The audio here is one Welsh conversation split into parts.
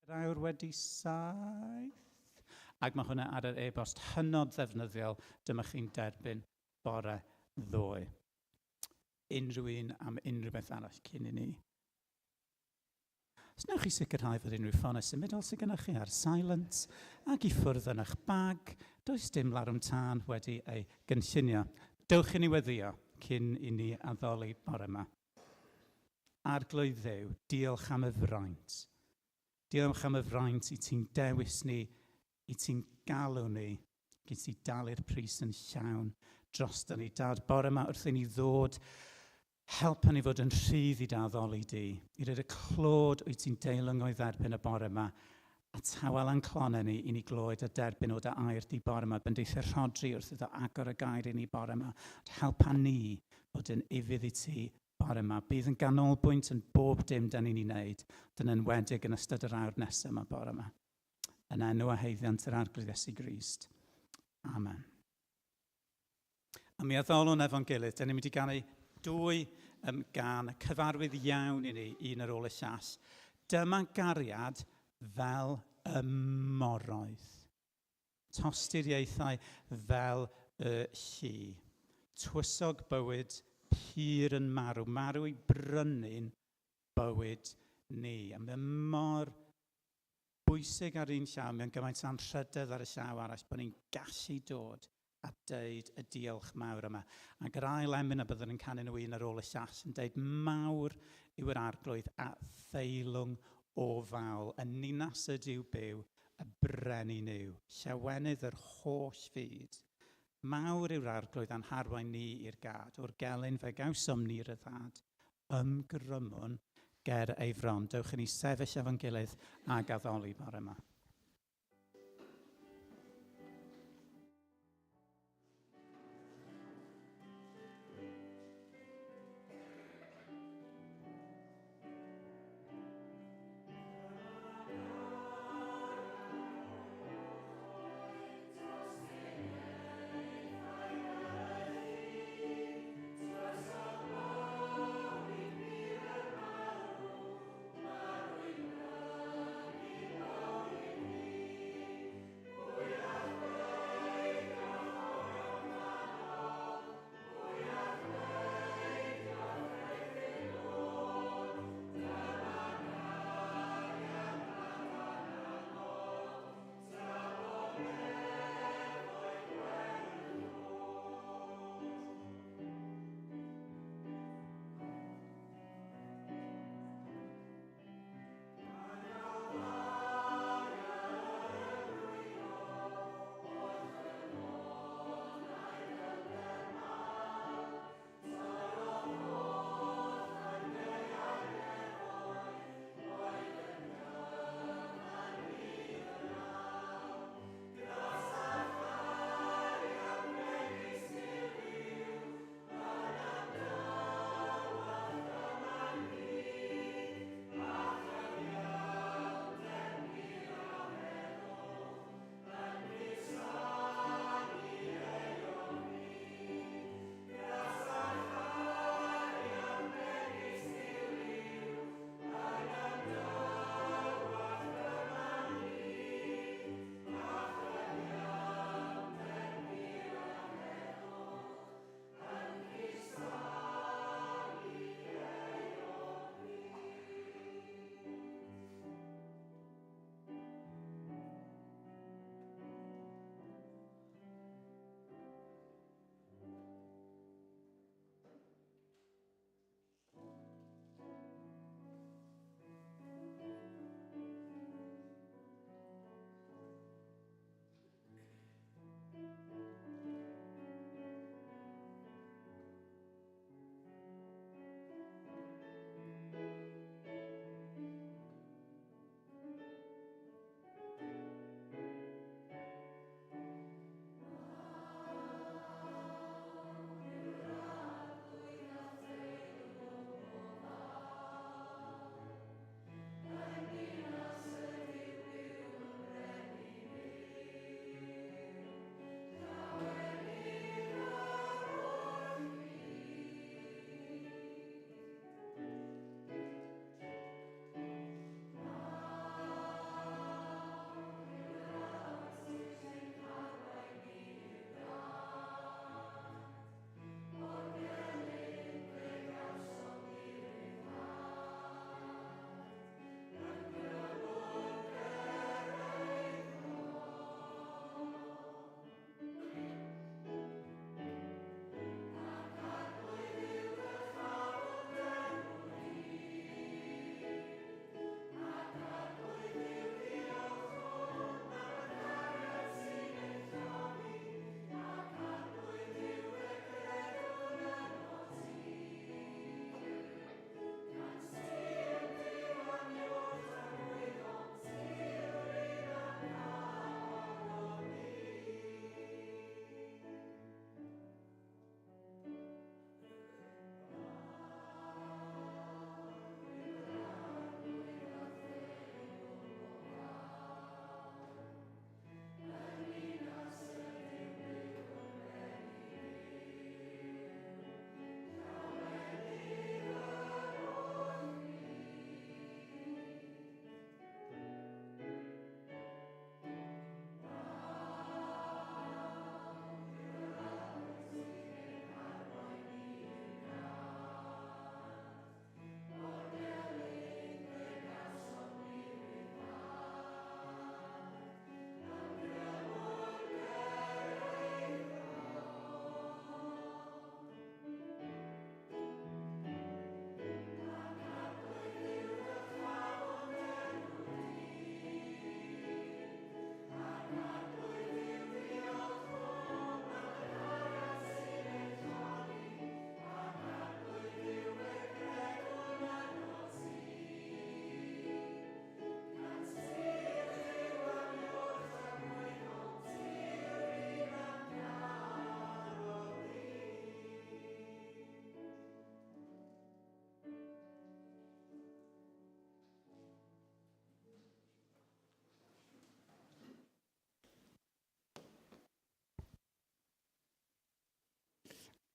Awr wedi 7. Ac mae hwnna ar yr e-bost hynod ddefnyddiol. Dyma chi'n derbyn bore ddoe. Unrhyw un am unrhyw beth arall cyn I ni. Os newch chi sicrhau fod unrhyw ffonau symudol sydd gennych chi ar silent ac I ffwrdd yn eich bag, does dim larwm tân wedi ei gynllunio. Dewch I ni weddio cyn I ni addoli bore yma. Arglwydd Dduw, diolch am y fraint. Diolch am y fraint I ti'n dewis ni, I ti'n galw ni, I ti dalu'r pris yn llawn drosto ni. Dad, bore yma wrth I ni ddod, helpa ni fod yn rhydd I daddoli di. I roed y clod wyt ti'n deilwng o'i dderbyn y bore yma, a tawel a'n clonau ni I ni glywed y derbyn o dy air di bore yma. Bendeithio Rhodri wrth iddo agor y gair I ni bore yma. Helpa ni fod yn ifydd I ti bore yma. Bydd yn ganolbwynt yn bob dim da ni'n ei wneud. Dyna'n enwedig yn ystod yr awr nesaf yma bore yma. Yn enw a heiddiant yr arglwydd Iesu Grist. Amen. A mi addolwn efo'n gilydd, da ni'n mynd I ganu 2 gan cyfarwydd iawn I ni, un ar ôl y llall. Dyma gariad fel y moroedd. Tosturiaethau fel y llu. Twysog bywyd, pur yn marw. Marw I brynu'n bywyd ni. A mae mor bwysig ar un llaw, mae'n gymaint anrhydedd ar y llaw arall, bod ni'n gallu dod a deud y diolch mawr yma. Ac yr ail emyn a byddwn yn canu nhw un ar ôl y llall yn deud mawr yw'r arglwydd a theilwng o fawl. Y ninas ydyw byw, y brenin yw. Llawenydd yr holl fyd. Mawr yw'r arglwydd a'n harwain ni i'r gad. O'r gelyn fe gawsom ni ryddad. Ymgrymwn ger ei fron. Dewch I ni sefyll efo'n gilydd a gaddoli bore yma.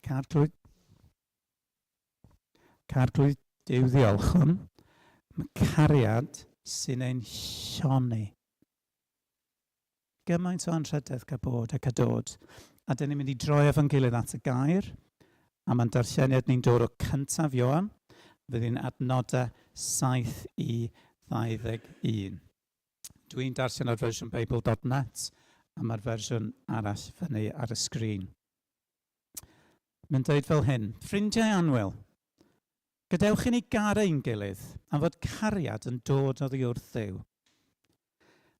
Carglwydd Duw ddiolchwn. Mae cariad sy'n ein lloni. Gymaint o anrhydedd cael bod ac a dod. A dyn ni'n mynd i droi efo'n gilydd at y gair. A mae'n darlleniad ni'n dod o cyntaf Ioan. Fydd hi'n adnodau 7 i 21. Dwi'n darllen ar fersiwn Bible.net a mae'r fersiwn arall fyny ar y sgrin. Mae'n dweud fel hyn, ffrindiau annwyl, gadewch i ni garu ein gilydd am fod cariad yn dod oddi wrth Dduw.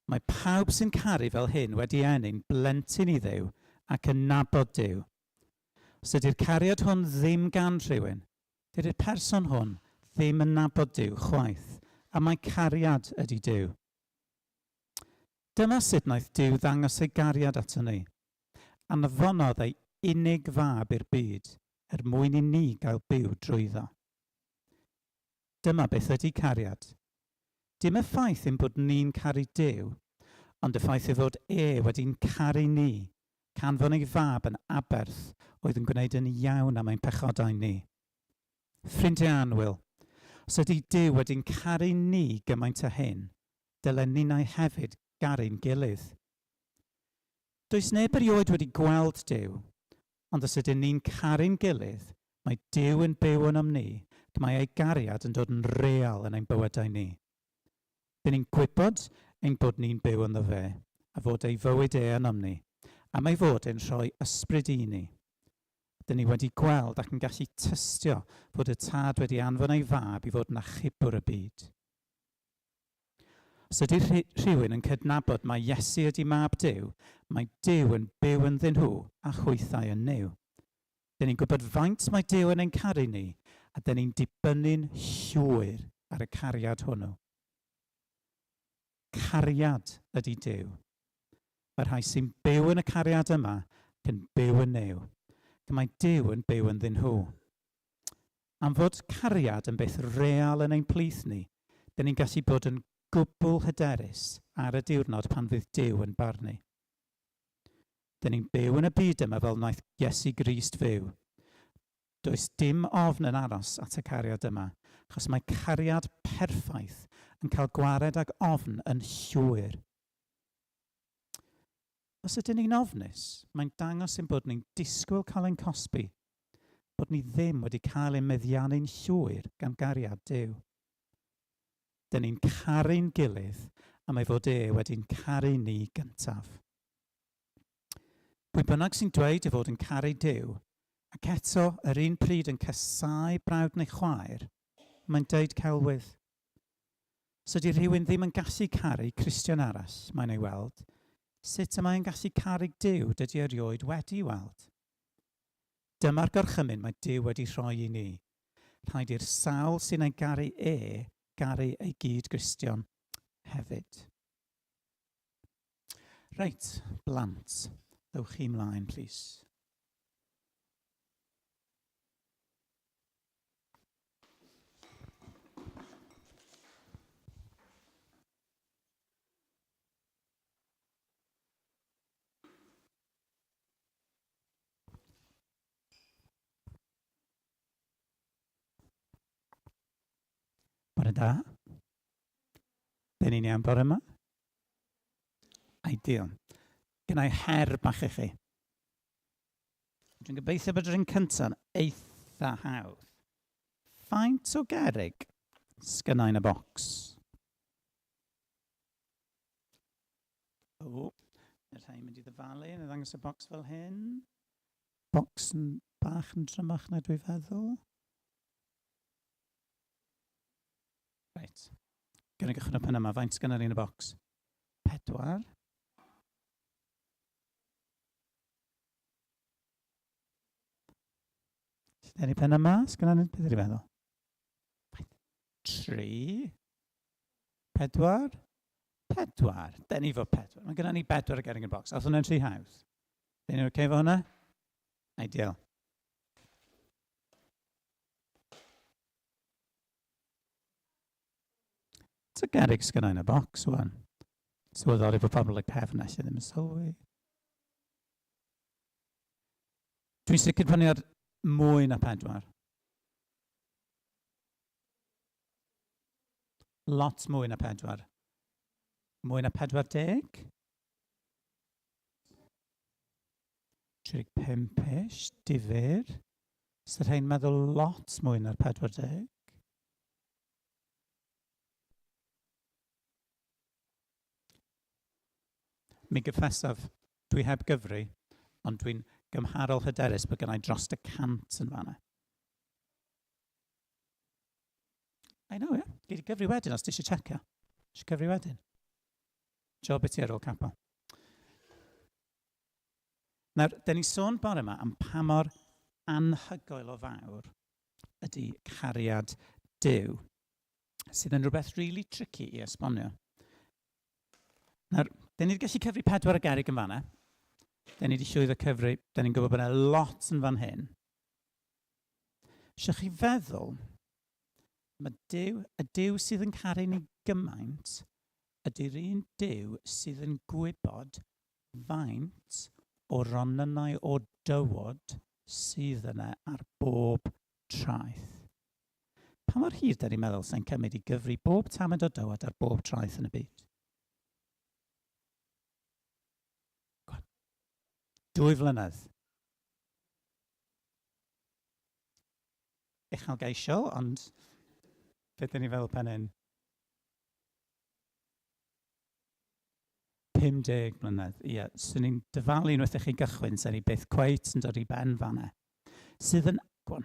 Mae pawb sy'n caru fel hyn wedi enni'n blentyn i Dduw ac yn nabod Duw. Os ydy'r cariad hwn ddim gan rhywun, dydy'r person hwn ddim yn nabod Duw chwaith, a mae cariad ydy Duw. Dyma sut wnaeth Duw ddangos ei gariad ato ni. Anfonodd ei unig fab i'r byd, mwyn i ni gael byw drwyddo. Dyma beth ydy cariad. Dim y ffaith ein bod ni'n caru Duw, ond y ffaith ei fod wedi'n caru ni, canfon ei fab yn aberth oedd yn gwneud yn iawn am ein pechodau ni. Ffrindiau annwyl, os ydy Duw wedi'n caru ni gymaint â hyn, dylen ni neu hefyd garu'n gilydd. Does neb erioed wedi gweld Duw, ond os ydyn ni'n caru'n gilydd, mae Duw yn byw yn ni, ac mae ei gariad yn dod yn real yn ein bywydau ni. Dyn ni'n gwybod ein bod ni'n byw ynddo fe, a fod ei fywyd yn ni, a mae fod yn rhoi ysbryd i ni. Dyn ni wedi gweld ac yn gallu tystio fod y tad wedi anfon ei fab i fod yn achubwr y byd. Os ydy rhywun yn cydnabod mae Iesu ydy mab Duw, mae Duw yn byw ynddyn nhw a chwythau yn nyw. Dyn ni'n gwybod faint mae Duw yn ein caru ni, a dyn ni'n dibynnu'n llwyr ar y cariad hwnnw. Cariad ydy Duw. Mae'r rhai sy'n byw yn y cariad yma ac yn byw yn nyw. Mae Duw yn byw ynddyn nhw. Am fod cariad yn beth real yn ein plith ni, dyn ni'n gallu bod yn gwbl hyderus ar y diwrnod pan fydd Duw yn barnu. Dyn ni'n byw yn y byd yma fel wnaeth Iesu Grist fyw. Does dim ofn yn aros at y cariad yma, achos mae cariad perffaith yn cael gwared ag ofn yn llwyr. Os ydyn ni'n ofnus, mae'n dangos ein bod ni'n disgwyl cael ein cosbi, bod ni ddim wedi cael ein meddiannu'n llwyr gan gariad Duw. Dyn ni'n caru'n gilydd a mae fod wedi'n caru ni gyntaf. Pwy bynnag sy'n dweud ei fod yn caru Duw, ac eto yr un pryd yn casau brawd neu chwaer, mae'n deud celwydd. Os ydy rhywun ddim yn gallu caru Cristion arall, mae'n ei weld, sut y mae'n gallu caru Duw dydy erioed wedi weld? Dyma'r gorchymyn mae Duw wedi rhoi i ni. Rhaid i'r sawl sy'n ei garu garu ei gyd Gristion hefyd. Reit, blant, ddewch chi mlaen, please. Bore da. Dyn ni'n iawn bore yma? Ideal. Gynnau her bach i chi. Dwi'n gobeithio bod yr un cyntaf eitha hawdd. Faint o gerrig sgynnau yn y bocs? O, yr rhain mynd i ddyfalu yn y ddangos y bocs fel hyn. Bocs yn bach yn drymach na dwi feddwl. Reit. Gyda gychwyn y pen yma, faint sgynna ni yn y bocs? 4. Llyn i pen yma, sgynna ni, beth ydych chi'n meddwl? 3. 4. 4. Den ni fod 4. Mae gyda ni 4 y gerrig yn y bocs. Oedd hwnna'n rhy hawdd? Dyn ni'n okay fo hwnna? Ideal. It's a gerrig sgynna in a box, one. So I thought it would probably pefn allan ddim yn sylwi. Dwi'n sicr pan ni ar Mwy na 4. Lot mwy na 4. Mwy na 40. 35-ish, difyr. So rhain meddwl lot mwy na'r 40. Mi gyffesaf, dwi heb gyfri, ond dwi'n gymharol hyderus bod gennau dros 100 yn fanna. I know, yeah. Gei di gyfri wedyn os ti eisiau checio. Eisiau gyfri wedyn. Job i ti ar ôl capel. Nawr, dyn ni sôn bore yma am pa mor anhygoel o fawr ydy cariad Duw, sydd yn rhywbeth really tricky i esbonio. Nawr, dyn ni wedi gallu cyfri 4 y gerrig yn fanna. Dyn ni wedi llwyddo cyfri, dyn ni'n gwybod bod yna lot yn fan hyn. Siwch chi feddwl, mae y Duw sydd yn caru ni gymaint, ydy'r un Duw sydd yn gwybod faint o ronnynau o dywod sydd yna ar bob traeth. Pa mor hir dyn ni'n meddwl sy'n cymryd i gyfri bob tamed o dywod ar bob traeth yn y byd? 2 flynedd. Uchelgeisiol, ond beth dyn ni fel pen hyn? 50 mlynedd. Ie, swn i'n dyfalu unwaith i chi gychwyn, sy'n ni byth cweit yn dod i ben fanna. Sydd yn agwn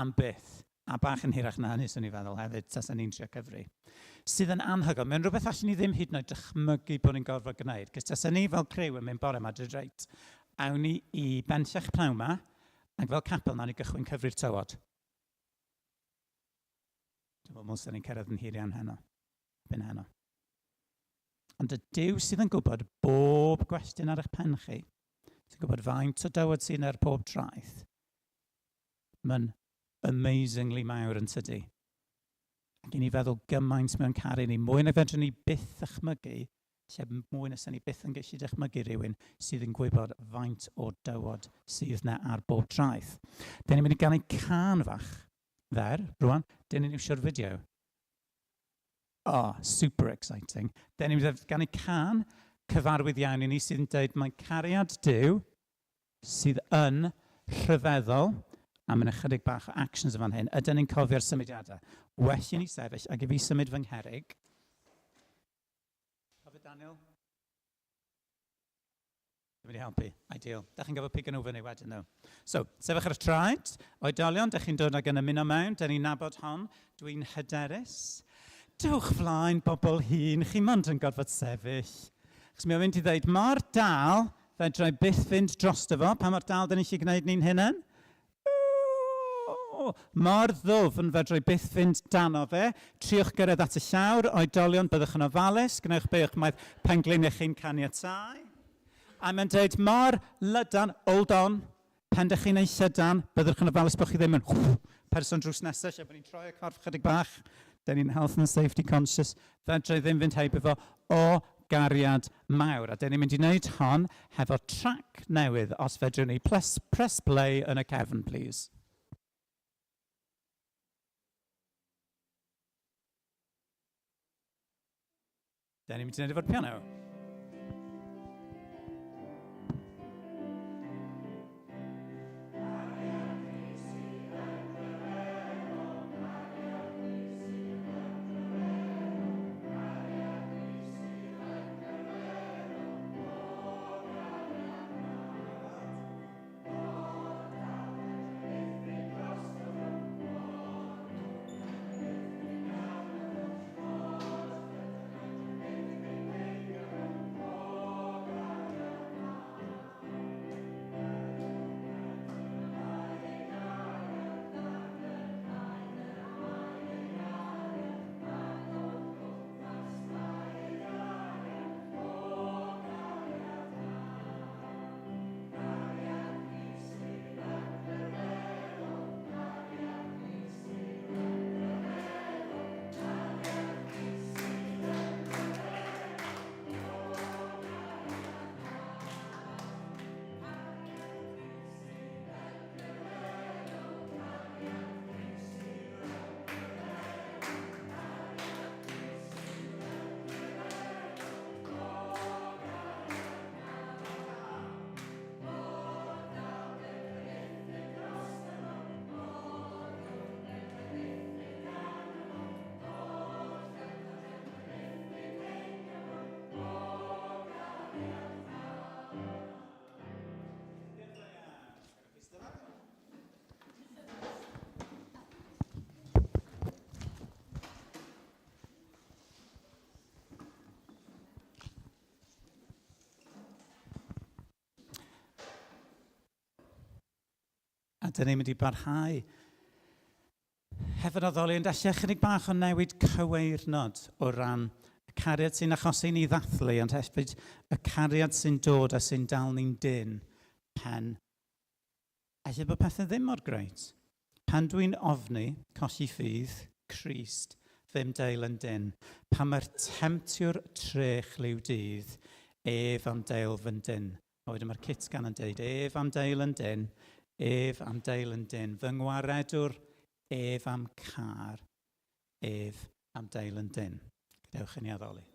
am byth, a bach yn hirach na hynny, swn i'n feddwl hefyd, tas ni'n trio cyfri. Sydd yn anhygoel. Mae'n rhywbeth allan ni ddim hyd yn oed dychmygu bod ni'n gorfod gwneud. Cos tas ni fel criw yn mynd bore yma, dweud reit, awn ni i benllech pnaw yma, ac fel capel na ni gychwyn cyfri'r tywod. Dwi'n meddwl mwyn sy'n ni'n cyrraedd yn hirian heno. Byn heno. Ond y Duw sydd yn gwybod bob gwestiwn ar eich pen chi, sy'n gwybod faint o dywod sy'n ar bob traeth, mae'n amazingly mawr yn tydi. Ac i ni feddwl gymaint mewn caru ni, mwy na fedrwn ni byth ddychmygu, lle mwy na sy'n ni byth yn gallu dychmygu rhywun sydd yn gwybod faint o dywod sydd na ar bob traeth. Dyn ni'n mynd i gael ei can fach fer, rwan, dyn ni'n iwsio'r fideo. Super exciting. Dyn ni'n mynd i gael ei can cyfarwydd iawn i ni sydd yn dweud mae cariad Duw sydd yn rhyfeddol, a mae'n ychydig bach o actions yn fan hyn, ydyn ni'n cofio'r symudiadau. Well i ni sefyll ac i fi symud fy ngherig. Cofio Daniel? Dwi'n mynd i helpu. Ideal. Da chi'n gofio pigan over ni wedyn nhw. So, sefyll ar y traed. Oedolion, da chi'n dod ag yn ymuno mewn. Da ni'n nabod hon. Dwi'n hyderus. Dewch flaen, bobl hŷn. Chi mond yn gorfod sefyll. Chos mi o fynd i ddweud, mor dal, fedrai byth fynd drosto fo. Pa mor dal da ni eisiau gwneud ni'n hynny? Mor ddwf yn fedrai byth fynd dano fe. Triwch gyrraedd at y llawr, oedolion, byddwch yn ofalus, gnewch be o'ch mae'r pengliniau chi'n caniatáu. A mae'n dweud, mor lydan, hold on, pen dych chi'n ei llydan, byddwch yn ofalus bod chi ddim yn person drws nesaf, lle bod ni'n troi y corff chydig bach, da ni'n health and safety conscious, fedrai ddim fynd heibio fo o gariad mawr. A da ni'n mynd i wneud hon hefo trac newydd, os fedrwn ni press play yn y cefn, please. Da ni'n mynd i wneud efo'r piano. A dyn ni'n mynd i barhau hefo'r addolion, allai chydig bach o newid cyweirnod o ran y cariad sy'n achosi ni ddathlu, ond hefyd y cariad sy'n dod a sy'n dal ni'n dyn pen allai bod pethau ddim mor greit. Pan dwi'n ofni colli ffydd, Crist, ddim deil yn dyn. Pan mae'r temptiwr trech liw dydd, ef am deil fy'n dyn. A wedyn mae'r cit gan yn dweud, ef am deil yn dyn, ef am deil yn dyn. Fy ngwaredwr, ef am car, ef am deil yn dyn. Gadewch i ni addoli.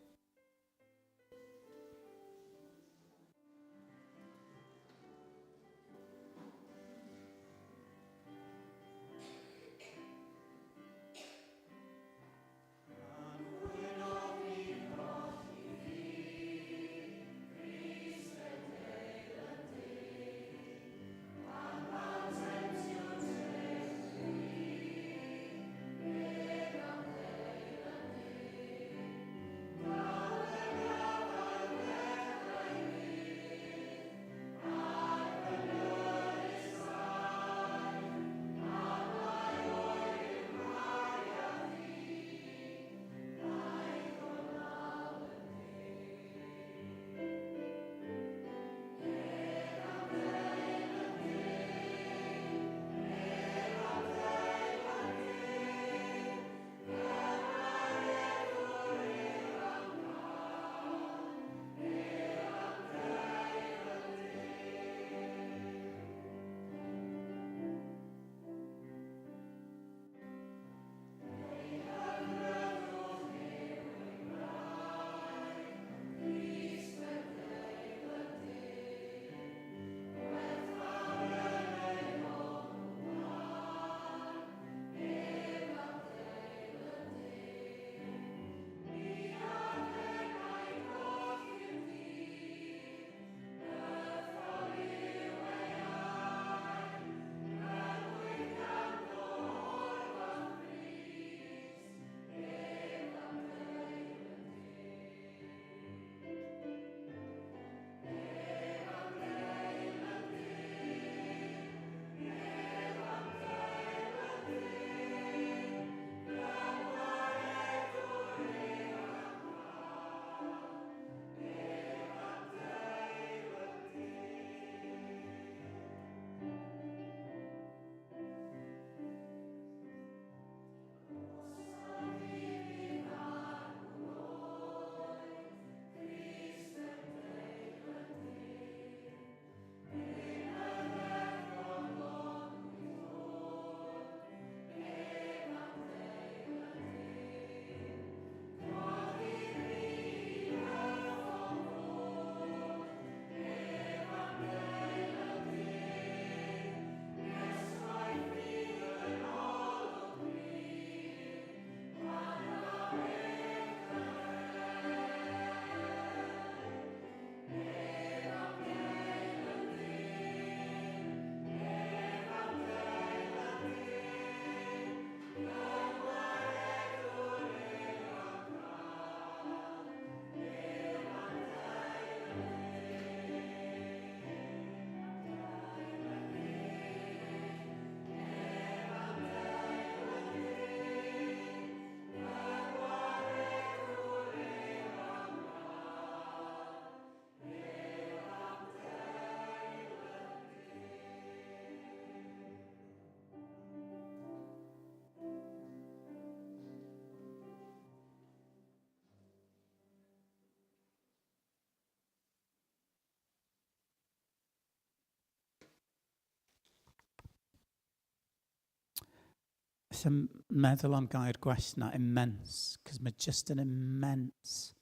Yn meddwl am gair gwell na immense, cos mae just yn immense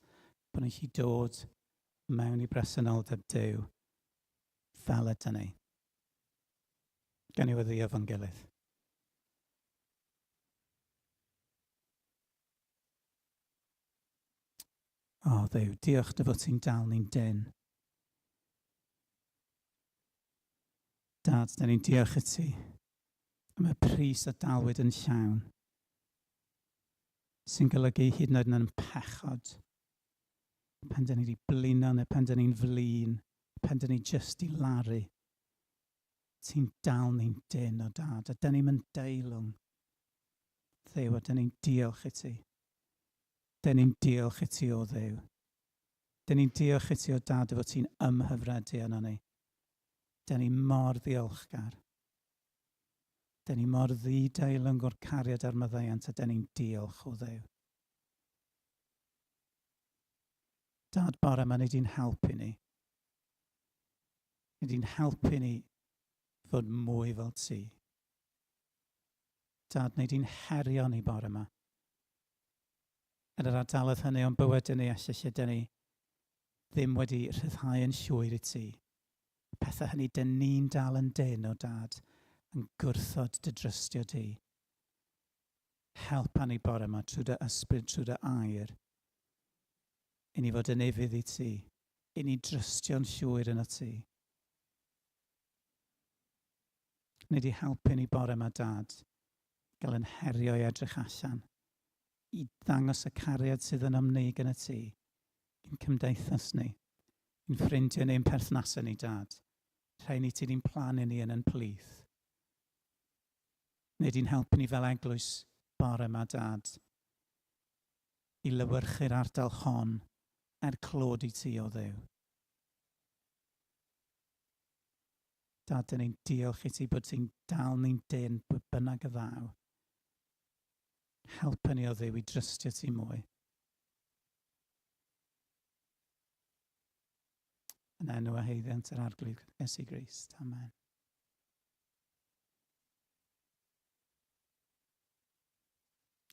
bod ni'n gallu dod mewn i bresenoldeb Duw fel ydyn ni. Gan i weddio fo'n gilydd. O Dduw, diolch dy fod ti'n dal ni'n dyn. Dad, da ni'n diolch i ti am y pris a dalwyd yn llawn sy'n golygu hyd yn oed yn pechod. Pan dyn ni wedi blino neu pan dyn ni'n flin, pan dyn ni just i laru. Ti'n dal ni'n dyn o dad, a dyn ni'n mynd deilwng. Dduw, a dyn ni'n diolch i ti. Dyn ni'n diolch i ti o Dduw. Dyn ni'n diolch i ti o dad efo ti'n ymhyfredu yna ni. Dyn ni mor ddiolchgar. Dyn ni mor ddideilwng o'r cariad a'r maddeuant, a dyn ni'n diolch o Dduw. Dad, bore yma, nid i'n helpu ni. Nid i'n helpu ni fod mwy fel ti. Dad, nid i'n herio ni bore yma. Yn yr ardaloedd hynny o'n bywyd ni, a lle dyn ni ddim wedi rhyddhau yn llwyr i ti. Pethau hynny, dyn ni'n dal yn dyn o dad, yn gwrthod dy drystio di. Helpa ni bore yma trwy dy ysbryd, trwy dy air, i ni fod yn efydd i ti, i ni drystio'n llwyr yn y ti. Nid i helpu ni bore yma, dad, gael yn herio i edrych allan, i ddangos y cariad sydd yn ymwneud yn y ti, i'n cymdeithas ni, i'n ffrindiau ni'n perthnasau ni, dad. Rhai ni ti di'n plannu ni yn plith. Nid i'n helpu ni fel eglwys bore yma, dad, i lywyrchu'r ardal hon clod i ti o Dduw. Dad, dyn ni'n diolch i ti bod ti'n dal ni'n dyn bynnag y ddaw. Helpa ni o Dduw i drystio ti mwy. Yn enw a heiddiant yr arglwydd Iesu Grist. Amen.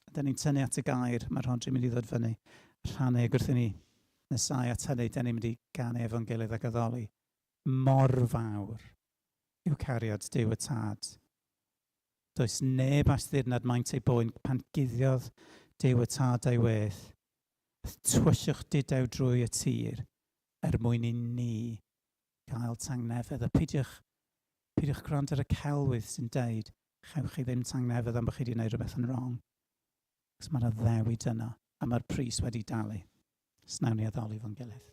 Dyn ni'n tynnu at y gair, mae Rhodri mynd i ddod fyny. Rhannu gwrthyn ni nesau at hynny, dyn ni'n mynd i ganu efo'n gilydd ac addoli. Mor fawr yw cariad Duw y Tad. Does neb asthurnad maint ei boen pan guddiodd Duw y Tad ei wedd. Twysiwch didew drwy y tir mwyn i ni gael tangnefedd. A peidiwch gwrando ar y celwydd sy'n deud chewch chi ddim tangnefedd am bod chi wedi gwneud rhywbeth yn wrong. Cos mae'r addewid yna a mae'r pris wedi dalu. Snawn ni addoli fo'n gilydd.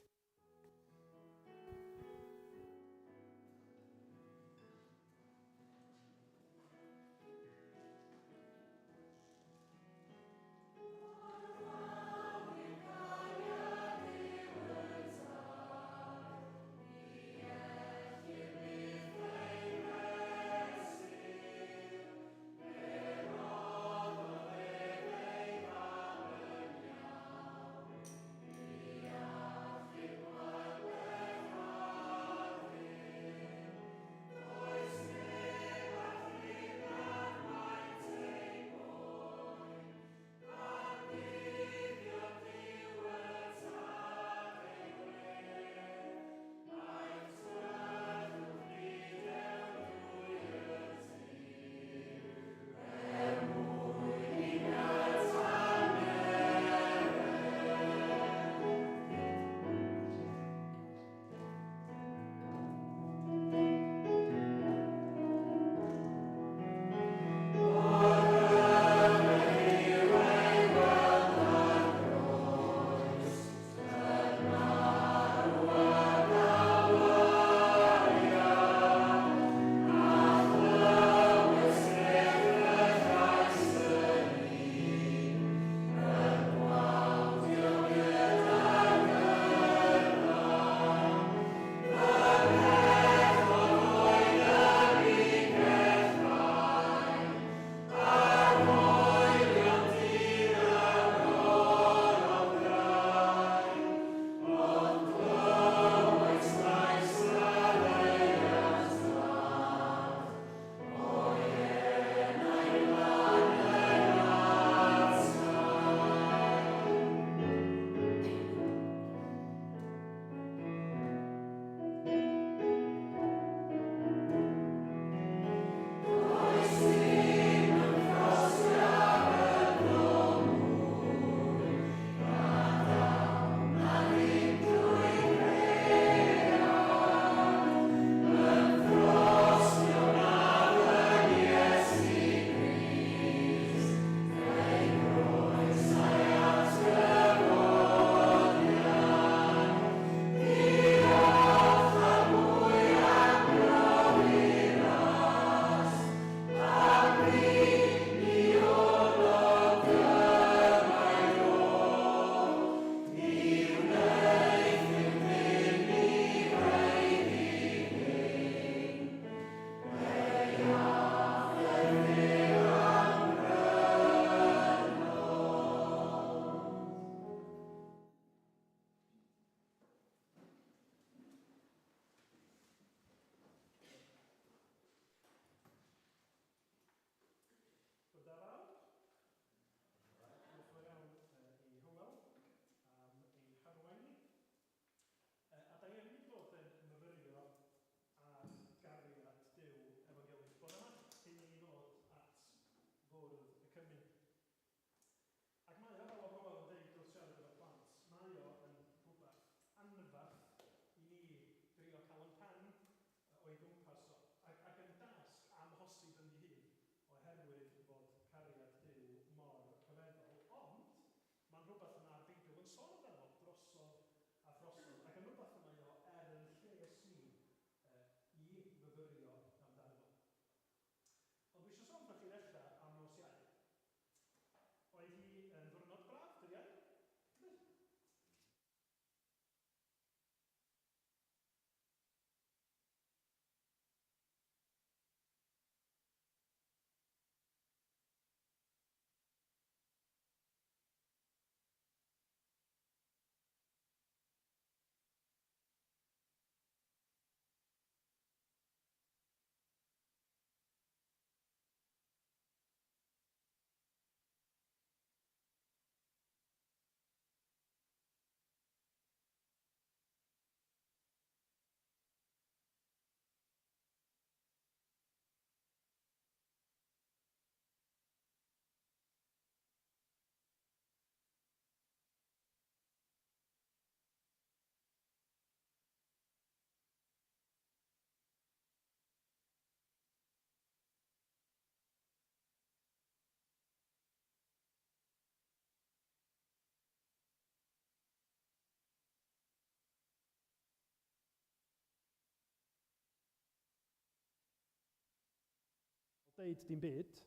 deud dim byd,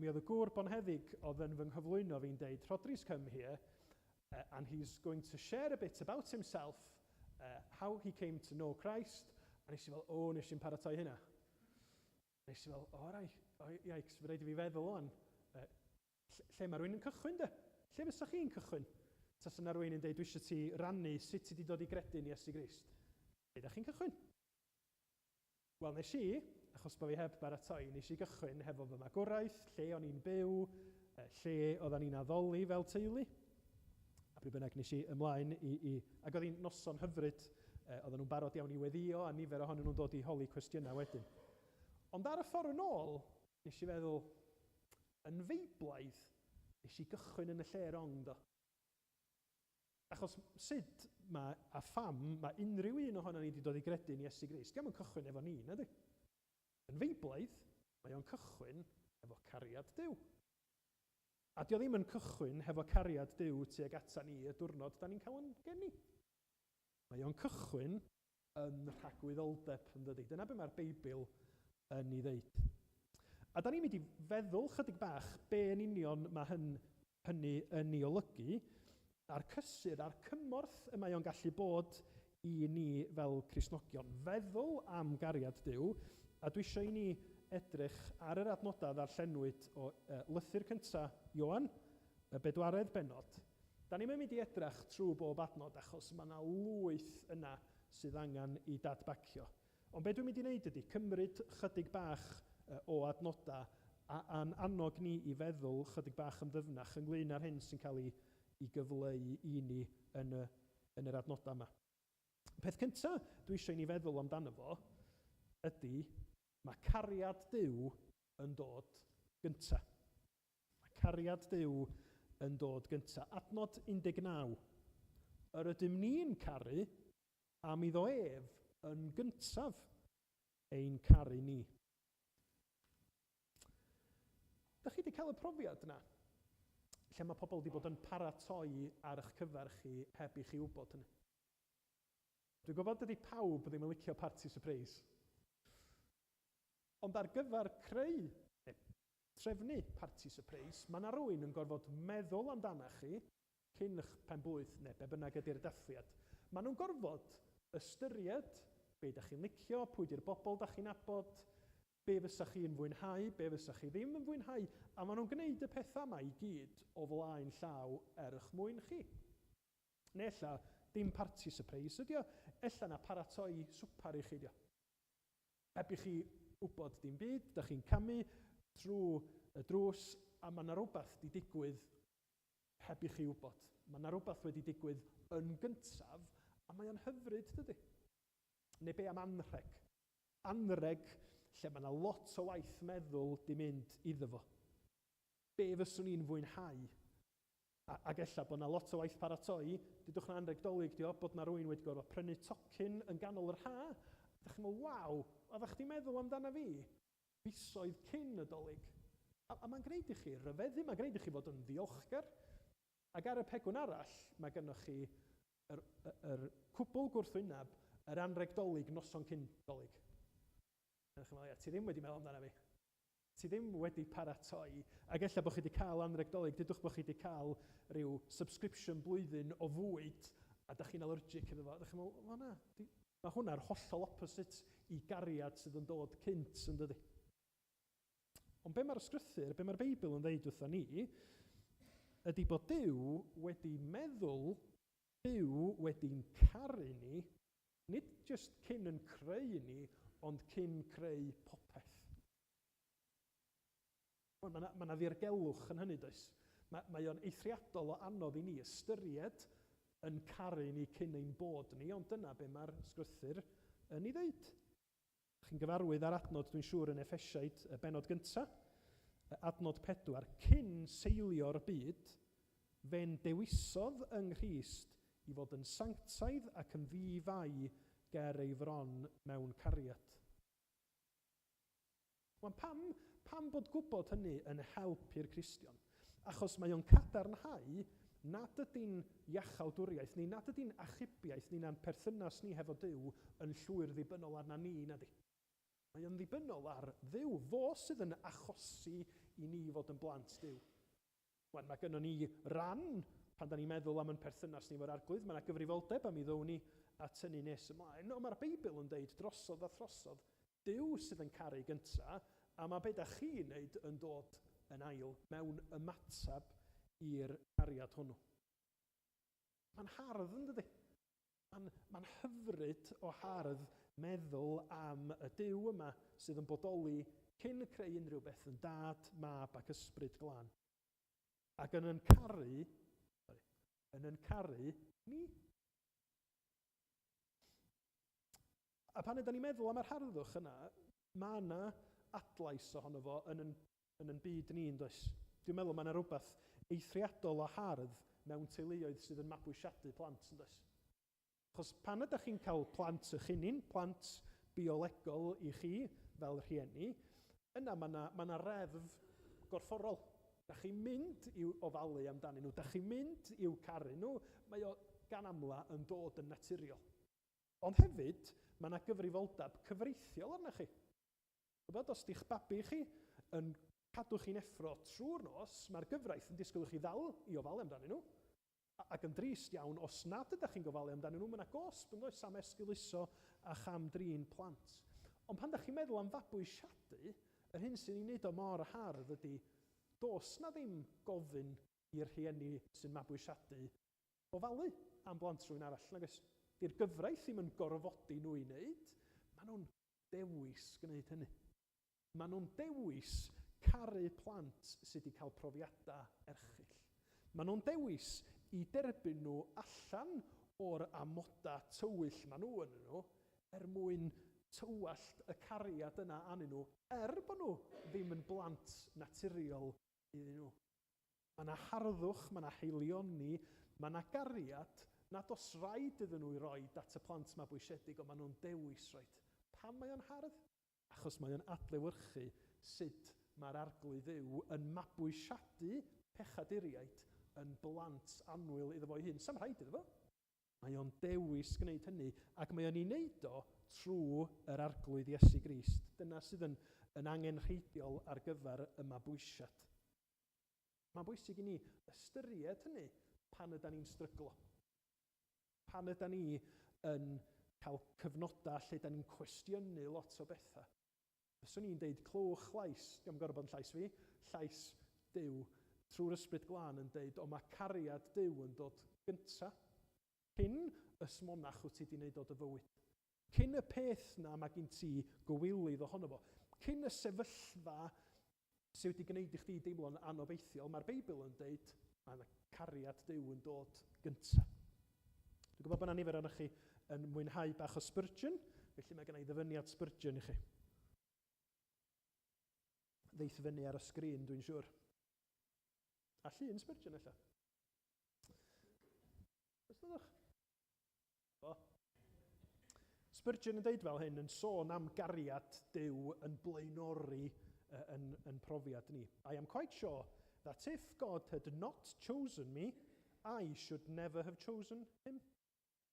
mi oedd y gŵr bonheddig oedd yn fy nghyflwyno fi'n deud, Rhodri's come here, and he's going to share a bit about himself, how he came to know Christ. A nes i fel, nes i'n paratoi hynna. Nes i fel, yikes, fe rhaid i fi feddwl o'n. Lle mae rhywun yn cychwyn de? Lle fysa chi'n cychwyn? Tas yna rhywun yn deud, dwi eisiau ti rannu sut ti wedi dod i gredu'n Iesu Grist. Lle ydych chi'n cychwyn? Wel, nes i, achos bod fi heb baratoi, nes i gychwyn hefo fy magwraeth, lle o'n i'n byw, lle oedden ni'n addoli fel teulu. A pryd bynnag nes i ymlaen ac oedd hi'n noson hyfryd, oedden nhw'n barod iawn i weddio, a nifer ohonyn nhw'n dod i holi cwestiynau wedyn. Ond ar y ffordd yn ôl, nes i feddwl, yn feiblaidd, nes i gychwyn yn y lle rong do. Achos sut a pham mae unrhyw un ohono ni wedi dod i gredu'n Iesu Grist, diolch yn cychwyn efo ni, na di? Yn feiblaidd, mae o'n cychwyn efo cariad Duw. A dio ddim yn cychwyn hefo cariad Duw tuag ata ni y diwrnod da ni'n cael yn geni. Mae o'n cychwyn yn rhagwyddoldeb, yn dydi. Dyna be mae'r Beibl yn ei ddeud. A da ni'n mynd i feddwl chydig bach be yn union mae hynny yn ei olygu, a'r cysur, a'r cymorth y mae o'n gallu bod i ni fel Cristnogion. Feddwl am gariad Duw, a dwi eisiau i ni edrych ar yr adnodau ddarllenwyd o lythyr cyntaf Ioan, y 4 bennod. Da ni'n mynd i edrych trwy bob adnod, achos mae yna lwyth yna sydd angen i dadbacio. Ond be dwi'n mynd i wneud ydy, cymryd chydig bach o adnodau a'n annog ni i feddwl chydig bach yn ddyfnach ynglyn â'r hyn sy'n cael i gyfleu i ni yn yr adnodau yma. Peth cyntaf dwi eisiau i ni feddwl amdano fo ydy mae cariad Duw yn dod gyntaf. Mae cariad Duw yn dod gyntaf. Adnod 19. Yr ydym ni'n caru am iddo ef yn gyntaf ein caru ni. Dych chi wedi cael y profiad yna? Lle mae pobl wedi bod yn paratoi ar eich cyfer chi heb i chi wybod hynny. Dwi'n gwybod dydy pawb ddim yn licio party surprise. Ond ar gyfer creu, trefnu party surprise, mae yna rhywun yn gorfod meddwl amdana chi cyn eich penblwydd, neu be bynnag ydy'r dathliad. Mae nhw'n gorfod ystyried be ydych chi'n licio, pwy di'r bobl ydych chi'n nabod, be fysa chi'n fwynhau, be fysa chi ddim yn fwynhau, a maen nhw'n gwneud y pethau yma i gyd o flaen llaw eich mwyn chi. Neu ella, dim party surprise ydi o, ella na paratoi swpar i chi ydi o. Heb i chi wybod dim byd, ydych chi'n camu trwy y drws, a mae yna rhywbeth wedi digwydd heb i chi wybod. Mae yna rhywbeth wedi digwydd yn gyntaf, a mae o'n hyfryd, dydy. Neu be am anrheg? Anrheg lle mae yna lot o waith meddwl di mynd iddo fo. Be fyswn ni'n fwynhau? Ac ella bod yna lot o waith paratoi, dydwch na anrheg dolyg dio, bod yna rhywun wedi gorfod prynu tocyn yn ganol yr ha. Ydych chi'n meddwl, waw, oeddech chi'n meddwl amdana fi? Fisoedd cyn y dolyg. A mae'n gwneud i chi ryfeddu, mae'n gwneud i chi fod yn ddiolchgar. Ac ar y pegwn arall, mae gennych chi yr cwbl gwrthwyneb, yr anrheg dolyg noson cyn dolyg. Ti ddim wedi meddwl amdana fi. Ti ddim wedi paratoi. Ac ella bod chi wedi cael anrheg dolyg, dydwch bod chi wedi cael rhyw subscription blwyddyn o fwyd, a ydych chi'n allergic iddo fo. Ydych chi'n meddwl, mae hwnna'r hollol opposite i gariad sydd yn dod cynt yn dydi. Ond be mae'r ysgrythyr, be mae'r Beibl yn ddeud wrtho ni, ydy bod Duw wedi meddwl, Duw wedi'n caru ni, nid jyst cyn yn creu ni, ond cyn creu popeth. Mae yna ddirgelwch yn hynny, does? Mae o'n eithriadol o anodd i ni ystyried yn caru ni cyn ein bod ni, ond dyna be mae'r sgrythyr yn ei ddeud. Chi'n gyfarwydd ar adnod, dwi'n siŵr, yn Effesiaid, y bennod gyntaf, adnod 4, cyn seilio'r byd, fe'n dewisodd yng Nghrist i fod yn sanctaidd ac yn ddi-fai ger ei fron mewn cariad. Pam bod gwybod hynny yn help i'r Cristion? Achos mae o'n cadarnhau nad ydy'n iachawdwriaeth ni, nad ydy'n achubiaeth ni na'n perthynas ni hefo Duw yn llwyr ddibynnol arna ni, na di. Mae o'n ddibynnol ar Dduw, fo sydd yn achosi i ni fod yn blant Duw. Wan, mae gennym ni ran, pan da ni'n meddwl am yn perthynas ni fo'r arglwydd, mae yna gyfrifoldeb am i ddown ni at hynny nes ymlaen. No, mae'r Beibl yn deud drosodd a throsodd, Duw sydd yn caru gynta, a mae beth ydych chi'n neud yn dod yn ail mewn ymatab i'r cariad hwnnw. Mae'n hardd yn dydi? Mae'n hyfryd o hardd meddwl am y Duw yma sydd yn bodoli cyn creu unrhyw beth yn dad, mab ac ysbryd glân. Ac yn caru ni. A pan ydym ni'n meddwl am yr harddwch yna, mae yna adlais ohono fo yn yn byd ni'n does. Dwi'n meddwl mae yna rhywbeth eithriadol o hardd mewn teuluoedd sydd yn mabwysiadu plant yn does. Achos pan ydych chi'n cael plant eich hunin, plant biolegol i chi fel rhieni, yna mae yna reddf gorfforol. Da chi'n mynd i'w ofalu amdanyn nhw, da chi'n mynd i'w caru nhw, mae o gan amla yn dod yn naturiol. Ond hefyd, mae yna gyfrifoldeb cyfreithiol arna chi. Gwybod, os di'ch babi chi yn cadw chi'n effro trwy'r nos, mae'r gyfraith yn disgwyl chi ddal i ofalu amdanyn nhw. Ac yn drist iawn, os nad ydych chi'n gofalu amdanyn nhw, mae yna gosb yn does am esgyluso a cham drin plant. Ond pan ydych chi'n meddwl am fabwysiadu, yr hyn sy'n ei wneud o mor hardd ydy, does na ddim gofyn i'r rhieni sy'n mabwysiadu ofalu am blant rhywun arall. Nagos, di'r gyfraith ddim yn gorfodi nhw i wneud, maen nhw'n dewis gwneud hynny. Maen nhw'n dewis caru plant sydd wedi cael profiadau erchyll. Maen nhw'n dewis i derbyn nhw allan o'r amoda tywyll maen nhw yn nhw, mwyn tywallt y cariad yna anyn nhw, bod nhw ddim yn blant naturiol iddyn nhw. Mae yna harddwch, mae yna heilioni, mae yna gariad nad os rhaid iddyn nhw i roi at y plant mabwysiedig, ond maen nhw'n dewis roed. Pam mae o'n hardd? Achos mae o'n adlewyrchu sut mae'r arglwydd Dduw yn mabwysiadu pechaduriaid yn blant annwyl iddo fo'i hun. Sam rhaid iddo fo. Mae o'n dewis gwneud hynny, ac mae o'n ei wneud o trwy yr arglwydd Iesu Grist. Dyna sydd yn angenrheidiol ar gyfer y mabwysiad. Mae'n bwysig i ni ystyried hynny pan ydym ni'n stryglo. Pan ydym ni yn cael cyfnodau lle ydym ni'n cwestiynu lot o bethau. Fyswn i'n deud clywch llais, diolch yn gorfod bod yn llais fi, llais Duw, trwy'r ysbryd glân yn deud, o mae cariad Duw yn dod gynta, cyn y smonach wyt ti wedi wneud o dy fywyd. Cyn y peth na mae gen ti gywilydd ohono fo. Cyn y sefyllfa sydd wedi gwneud i chdi deimlo'n anobeithiol, mae'r Beibl yn deud, mae cariad Duw yn dod gynta. Dwi'n gwybod bod yna nifer ohonoch chi yn mwynhau bach o Spurgeon, felly mae gen i ddyfyniad Spurgeon i chi. Ddeith fyny ar y sgrin, dwi'n siŵr. A llun Spurgeon ella. Ystodwch? O. Spurgeon yn deud fel hyn, yn sôn am gariad Duw yn blaenori yn profiad ni. I am quite sure that if God had not chosen me, I should never have chosen him.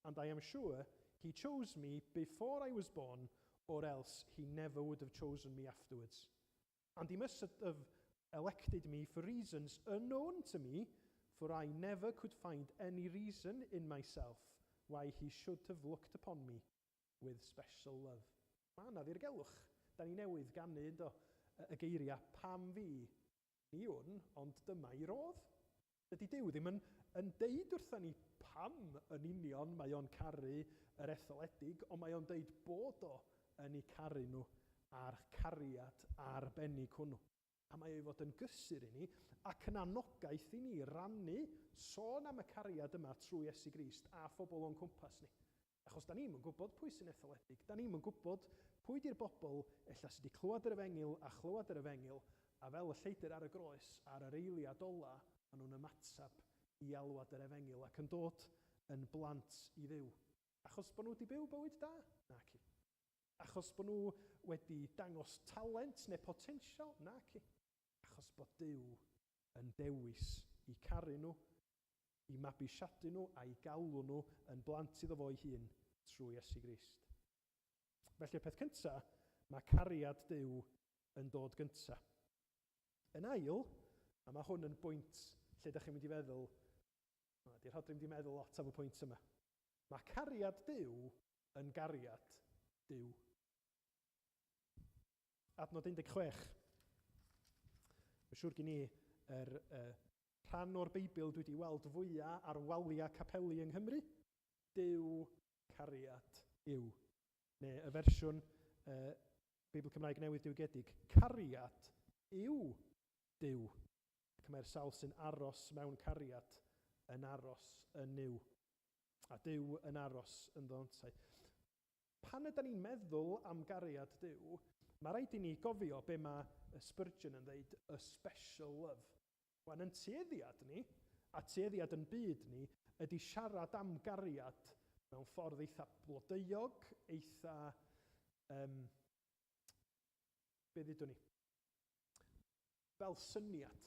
And I am sure he chose me before I was born, or else he never would have chosen me afterwards. And he must have elected me for reasons unknown to me, for I never could find any reason in myself why he should have looked upon me with special love. Mae yna ddirgelwch. Da ni newydd ganu y geiriau pam fi, ni wn, ond dyma i rodd. Dydy Duw ddim yn deud wrthyn ni pam yn union mae o'n caru yr etholedig, ond mae o'n deud bod o yn ei caru nhw a'r cariad arbennig hwnnw. A mae ei fod yn gysur i ni, ac yn anogaeth i ni rannu sôn am y cariad yma trwy Iesu Grist a phobl o'n cwmpas ni. Achos da ni'n gwybod pwy sy'n etholedig, da ni'n gwybod pwy di'r bobl ella sydd wedi clywed yr efengyl a chlywed yr efengyl, a fel y lleidr ar y groes, ar yr eiliad ola, maen nhw'n ymatab i alwad yr efengyl ac yn dod yn blant i Dduw. Achos bod nhw wedi byw bywyd da? Naci. Achos bod nhw wedi dangos talent neu potensial? Naci. Achos bod Duw yn dewis i caru nhw, i mabwysiadu nhw a i galw nhw yn blant iddo fo'i hun trwy Iesu Grist. Felly, y peth cyntaf, mae cariad Duw yn dod gynta. Yn ail, a mae hwn yn bwynt lle ydych chi'n mynd i feddwl, di'r Rhodri mynd i meddwl lot am y pwynt yma. Mae cariad Duw yn gariad Duw. Adnod 16. Mae'n siŵr gen i rhan o'r Beibl dwi wedi weld fwyaf ar waliau capeli yng Nghymru. Duw cariad yw. Neu y fersiwn Beibl Cymraeg Newydd Diwgedig, cariad yw Duw. Ac mae'r sawl sy'n aros mewn cariad yn aros yn yw. A Duw yn aros yn ddontai. Pan ydym ni'n meddwl am gariad Duw, mae rhaid i ni gofio be mae Spurgeon yn dweud, a special love. Wan yn tueddiad ni, a tueddiad yn byd ni, ydy siarad am gariad mewn ffordd eitha blodeuog, eitha, be ddydwn ni? Fel syniad.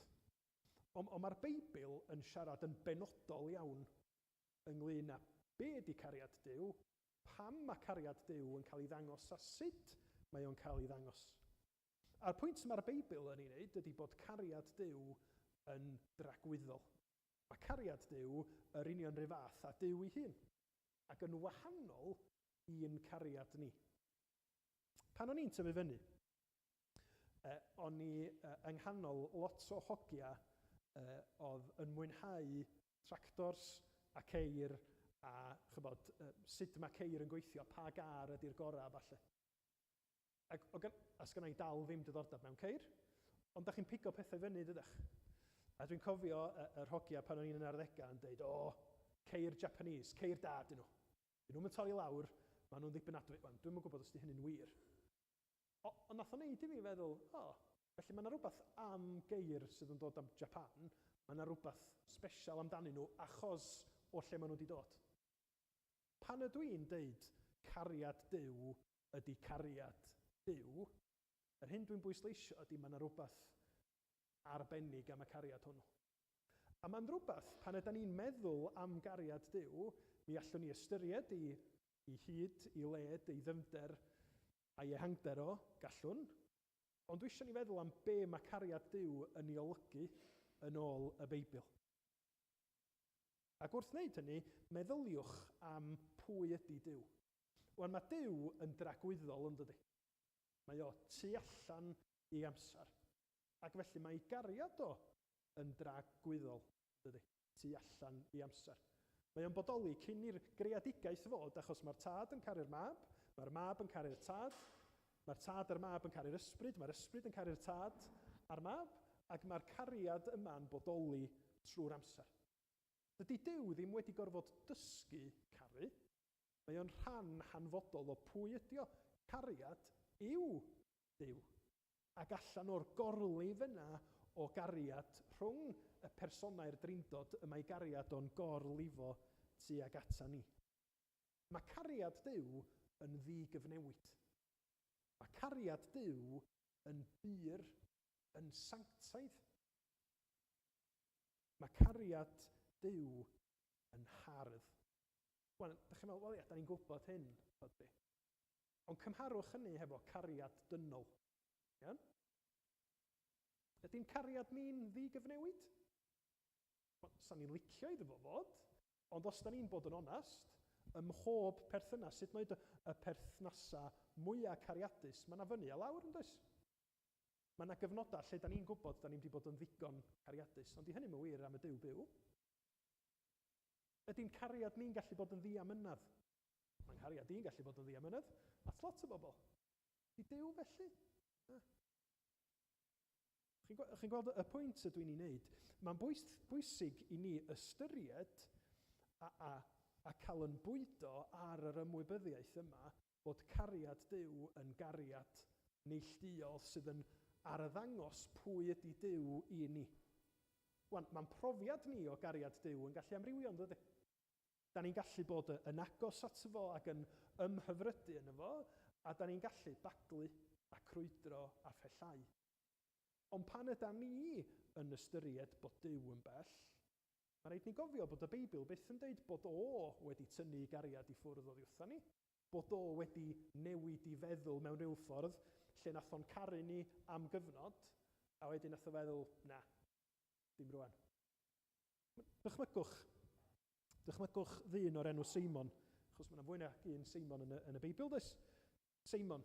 Ond mae'r Beibl yn siarad yn benodol iawn ynglyn â be ydy cariad Duw, pam mae cariad Duw yn cael ei ddangos a sut mae o'n cael ei ddangos. A'r pwynt mae'r Beibl yn ei wneud ydy bod cariad Duw yn dragwyddol. Mae cariad Duw yr union rhyw fath a Duw ei hun, ac yn wahanol i'n cariad ni. Pan o'n i'n tyfu fyny, o'n i yng nghanol lot o hogia oedd yn mwynhau tractors a ceir a chybod, sut mae ceir yn gweithio, pa gar ydy'r gorau falle. A sgynna i dal ddim diddordeb mewn ceir, ond da chi'n pigo pethau fyny dydych. A dwi'n cofio yr hogia pan o'n i'n yn arddegau yn dweud, ceir Japanese, ceir da dyn nhw. Dyn nhw'n torri lawr, maen nhw'n ddibynadwy. Dwi'n yn gwybod os di hynny'n wir. Ond nath o'n neud i fi feddwl, felly mae yna rhywbeth am geir sydd yn dod am Japan, mae yna rhywbeth special amdanyn nhw achos o lle maen nhw wedi dod. Pan ydw i'n deud cariad Duw ydy cariad Duw, yr hyn dwi'n bwysleisio ydy mae yna rhywbeth arbennig am y cariad hwnnw. A mae'n rhywbeth, pan ydym ni'n meddwl am gariad Duw, mi allwn ni ystyried i hyd, i led, i ddyfnder a'i ehangder o, gallwn, ond dwi eisiau ni feddwl am be mae cariad Duw yn ei olygu yn ôl y Beibl. Ac wrth wneud hynny, meddyliwch am pwy ydy Duw. Wel, mae Duw yn dragwyddol yn dydy. Mae o tu allan i amser. Ac felly mae gariad o yn dragwyddol, dydy, tu allan i amser. Mae o'n bodoli cyn i'r greadigaeth fod, achos mae'r tad yn caru'r mab, mae'r mab yn caru'r tad, mae'r tad a'r mab yn caru'r ysbryd, mae'r ysbryd yn caru'r tad a'r mab, ac mae'r cariad yma'n bodoli trwy'r amser. Dydy Duw ddim wedi gorfod dysgu caru, mae o'n rhan hanfodol o pwy ydi o. Cariad yw Duw. Ac allan o'r gorlif yna o gariad rhwng y personau'r drindod, y mae gariad o'n gorlifo tuag ata ni. Mae cariad Duw yn ddigyfnewid. Mae cariad Duw yn byr, yn sanctaidd. Mae cariad Duw yn hardd. Wel, da chi'n meddwl, da ni'n gwybod hyn, Rhodri. Ond cymharwch hynny hefo cariad dynol. Iawn? Ydy'n cariad ni'n ddigyfnewid? Sa'n ni'n licio iddo fo fod, ond os da ni'n bod yn onast, ym mhob perthynas, sut noed y perthnasa mwyaf cariadus, mae yna fyny a lawr yn does? Mae yna gyfnodau lle da ni'n gwybod da ni'n wedi bod yn ddigon cariadus, ond i hynny mae'n wir am y Duw byw. Ydy'n cariad ni'n gallu bod yn ddiamynedd? Mae'n cariad ni'n gallu bod yn ddiamynedd, at lot o bobl. Di Duw felly? Chi'n gweld y pwynt ydw i'n ei wneud? Mae'n bwysig i ni ystyried a cael yn bwydo ar yr ymwybyddiaeth yma bod cariad Duw yn gariad neilltuol sydd yn arddangos pwy ydy Duw i ni. Mae'n profiad ni o gariad Duw yn gallu amrywio, yn dydy? Da ni'n gallu bod yn agos ato fo ac yn ymhyfrydu yn efo, a da ni'n gallu daglu a crwydro a phellau. Ond pan ydym ni yn ystyried bod Duw yn bell, mae rhaid ni gofio bod y Beibl byth yn dweud bod o wedi tynnu gariad i ffwrdd oddi wrtha ni, bod o wedi newid i feddwl mewn rhyw ffordd, lle nath o'n caru ni am gyfnod, a wedyn nath o feddwl, na, dim rwan. Dychmygwch ddyn o'r enw Seimon, achos mae yna fwy na un Seimon yn y Beibl, dys. Seimon.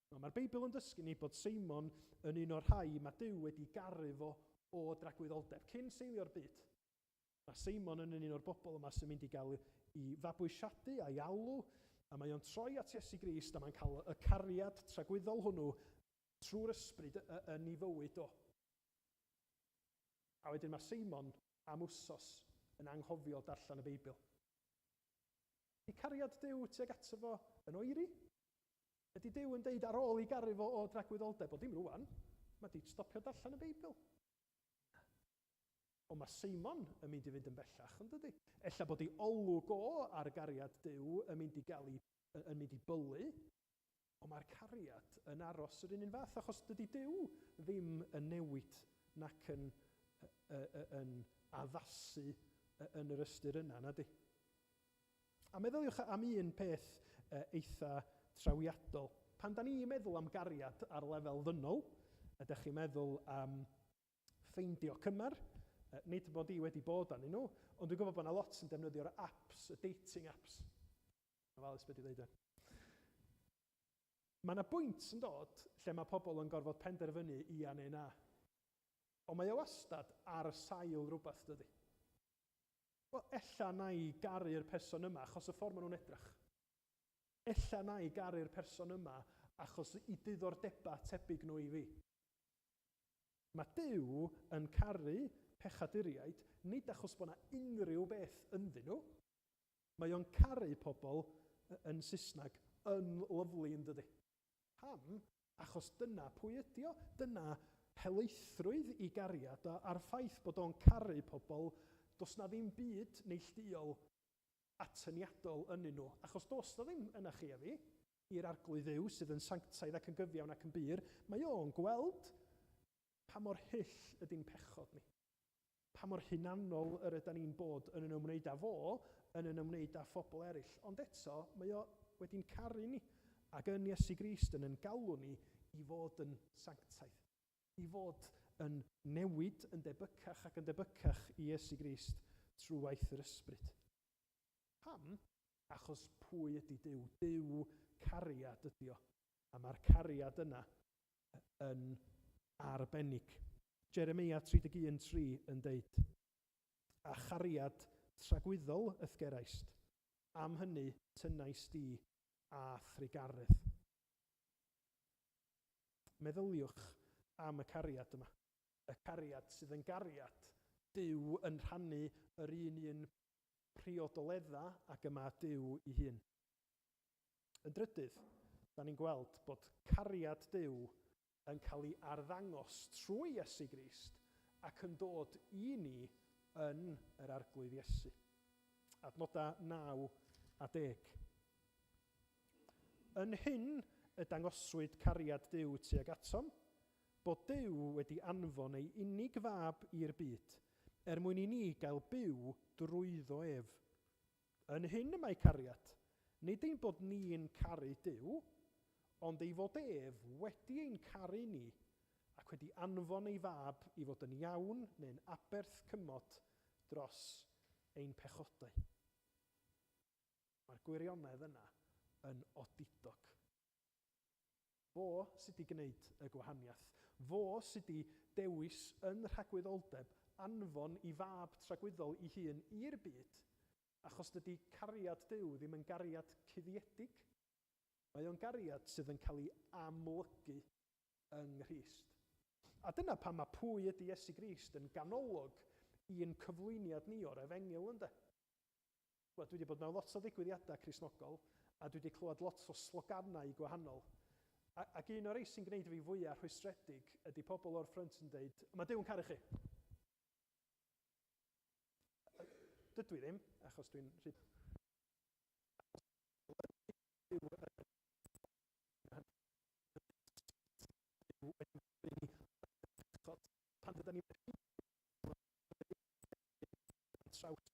Mae'r Beibl yn dysgu ni bod Seimon yn un o'r rhai mae Duw wedi garu fo o dragwyddoldeb. Cyn seilio'r byd, mae Seimon yn un o'r bobl yma sy'n mynd i gael i fabwysiadu a'i alw, a mae o'n troi at Iesu Grist a mae'n cael y cariad tragwyddol hwnnw trwy'r ysbryd yn ei fywyd o. A wedyn mae Seimon am wsos yn anghofio darllen y Beibl. Ydy cariad Duw tuag ato fo yn oeri? Ydy Duw yn deud ar ôl i garu fo o dragwyddoldeb? O dim rwan, mae di stopio darllen y Beibl. Ond mae Seimon yn mynd i fynd yn bellach, yn dydy? Ella bod ei olwg o ar gariad Duw yn mynd i bylu, ond mae'r cariad yn aros yr un fath, achos dydy Duw ddim yn newid nac yn addasu yn yr ystyr yna, na di. A meddyliwch am un peth eitha trawiadol. Pan da ni'n meddwl am gariad ar lefel ddynol, ydych chi'n meddwl am ffeindio cymar, nid bod i wedi bod arnyn nhw, ond dwi'n gwybod bod yna lot yn defnyddio'r apps, y dating apps. Yn falus beth i ddeud. Mae yna bwynt yn dod lle mae pobl yn gorfod penderfynu ia neu na. Ond mae o wastad ar sail rhywbeth dydy. Wel, ella na i garu'r person yma achos y ffordd maen nhw'n edrych. Ella na i garu'r person yma achos i diddordeba tebyg nhw i fi. Mae Duw yn caru pechaduriaid, nid achos bod yna unrhyw beth ynddyn nhw. Mae o'n caru pobl yn Saesneg yn lyflu yn dydy. Pam? Achos dyna pwy ydi o. Dyna helaethrwydd i gariad a'r ffaith bod o'n caru pobl, does na ddim byd neilltuol atyniadol ynyn nhw. Achos does na ddim yna chi a fi, i'r arglwydd Dduw sydd yn sanctaidd ac yn gyfiawn ac yn byr, mae o'n gweld pa mor hyll ydy'n pechod ni. Pa mor hunanol yr ydyn ni'n bod yn ymwneud â fo, yn ymwneud â phobl eraill. Ond eto, mae o wedi'n caru ni, ac yn Iesu Grist yn galw ni i fod yn sanctaidd. I fod yn newid, yn debycach ac yn debycach i Iesu Grist trwy waith yr ysbryd. Pam? Achos pwy ydy Duw? Duw cariad ydy o. A mae'r cariad yna yn arbennig. Jeremia 31:3 yn deud, a chariad tragwyddol ythgeraist, am hynny tynnais di a thrigaredd. Meddyliwch am y cariad yma. Y cariad sydd yn gariad Duw yn rhannu yr un priodoledda ac yma Duw i hun. Yn drydydd, da ni'n gweld bod cariad Duw yn cael ei arddangos trwy Iesu Grist ac yn dod i ni yn yr arglwydd Iesu. Adnodau 9 a 10. Yn hyn y dangoswyd cariad Duw tuag atom, bod Duw wedi anfon ei unig fab i'r byd, mwyn i ni gael byw drwyddo ef. Yn hyn y mae cariad, nid ein bod ni'n caru Duw, ond ei fod ef wedi ein caru ni ac wedi anfon ei fab i fod yn iawn neu'n aberth cymod dros ein pechodau. Mae'r gwirionedd yna yn odidog. Fo sydd wedi gwneud y gwahaniaeth. Fo sydd wedi dewis yn rhagwyddoldeb anfon ei fab tragwyddol i hun i'r byd, achos dydy cariad Duw ddim yn gariad cuddiedig. Mae o'n gariad sydd yn cael ei amlygu yng Nghrist. A dyna pan mae pwy ydy Iesu Grist yn ganolog i'n cyflwyniad ni o'r Efengil ynde. Dwi wedi bod mewn lot o ddigwyddiadau Cristnogol a dwi wedi clywed lot o sloganau gwahanol. Ac un o'r rhai sy'n gwneud fi fwyaf rhwystredig ydy pobl o'r ffrynt yn dweud, mae Duw'n caru chi. Dydw i ddim, achos dwi'n rhydd. Pan ydyn ni'n traws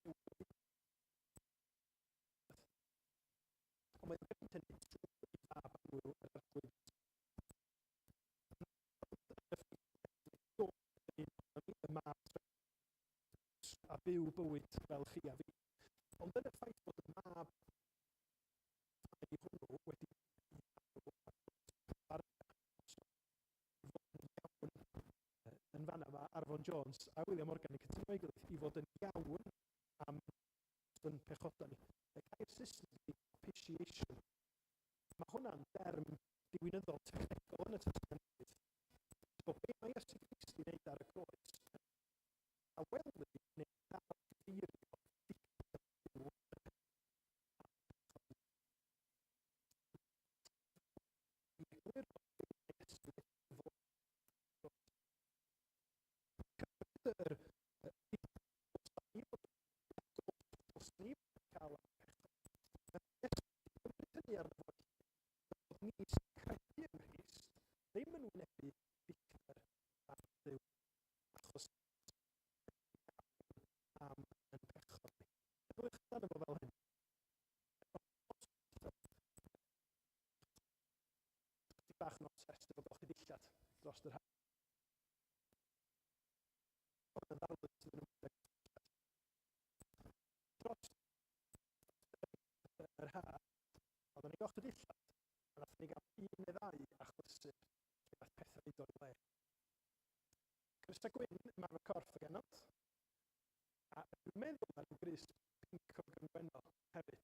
ond mae'n gwneud hynny trwy fab byw bywyd fel chi a fi. Ond yn y ffaith bod y mab ai hwnnw wedi yn fanna mae Arfon Jones a William Morgan yn cytuno ei gilydd i fod yn iawn am yn pechoda ni. Y gair Saesneg ydi propitiation. Mae hwnna'n derm diwinyddol technegol yn y Testament. So be mae Iesu Grist i wneud ar y groes? A weli neu dal cyfeirio ddim yn wynebu bicr ar Dduw achos am yn bechod ni. Edrych dan efo fel hyn. Di bach yn obsessed efo golchi dillad dros yr haf. Ond yn ddarlun sydd yn ymwneud. Dros yr haf, oedden ni golchi dillad, a nath ni gael un neu ddau achlysur lle daeth pethau i ddod i le. Grys a gwyn, marw corff o genod, a dwi'n meddwl na rhyw grys pink o gynwennol hefyd.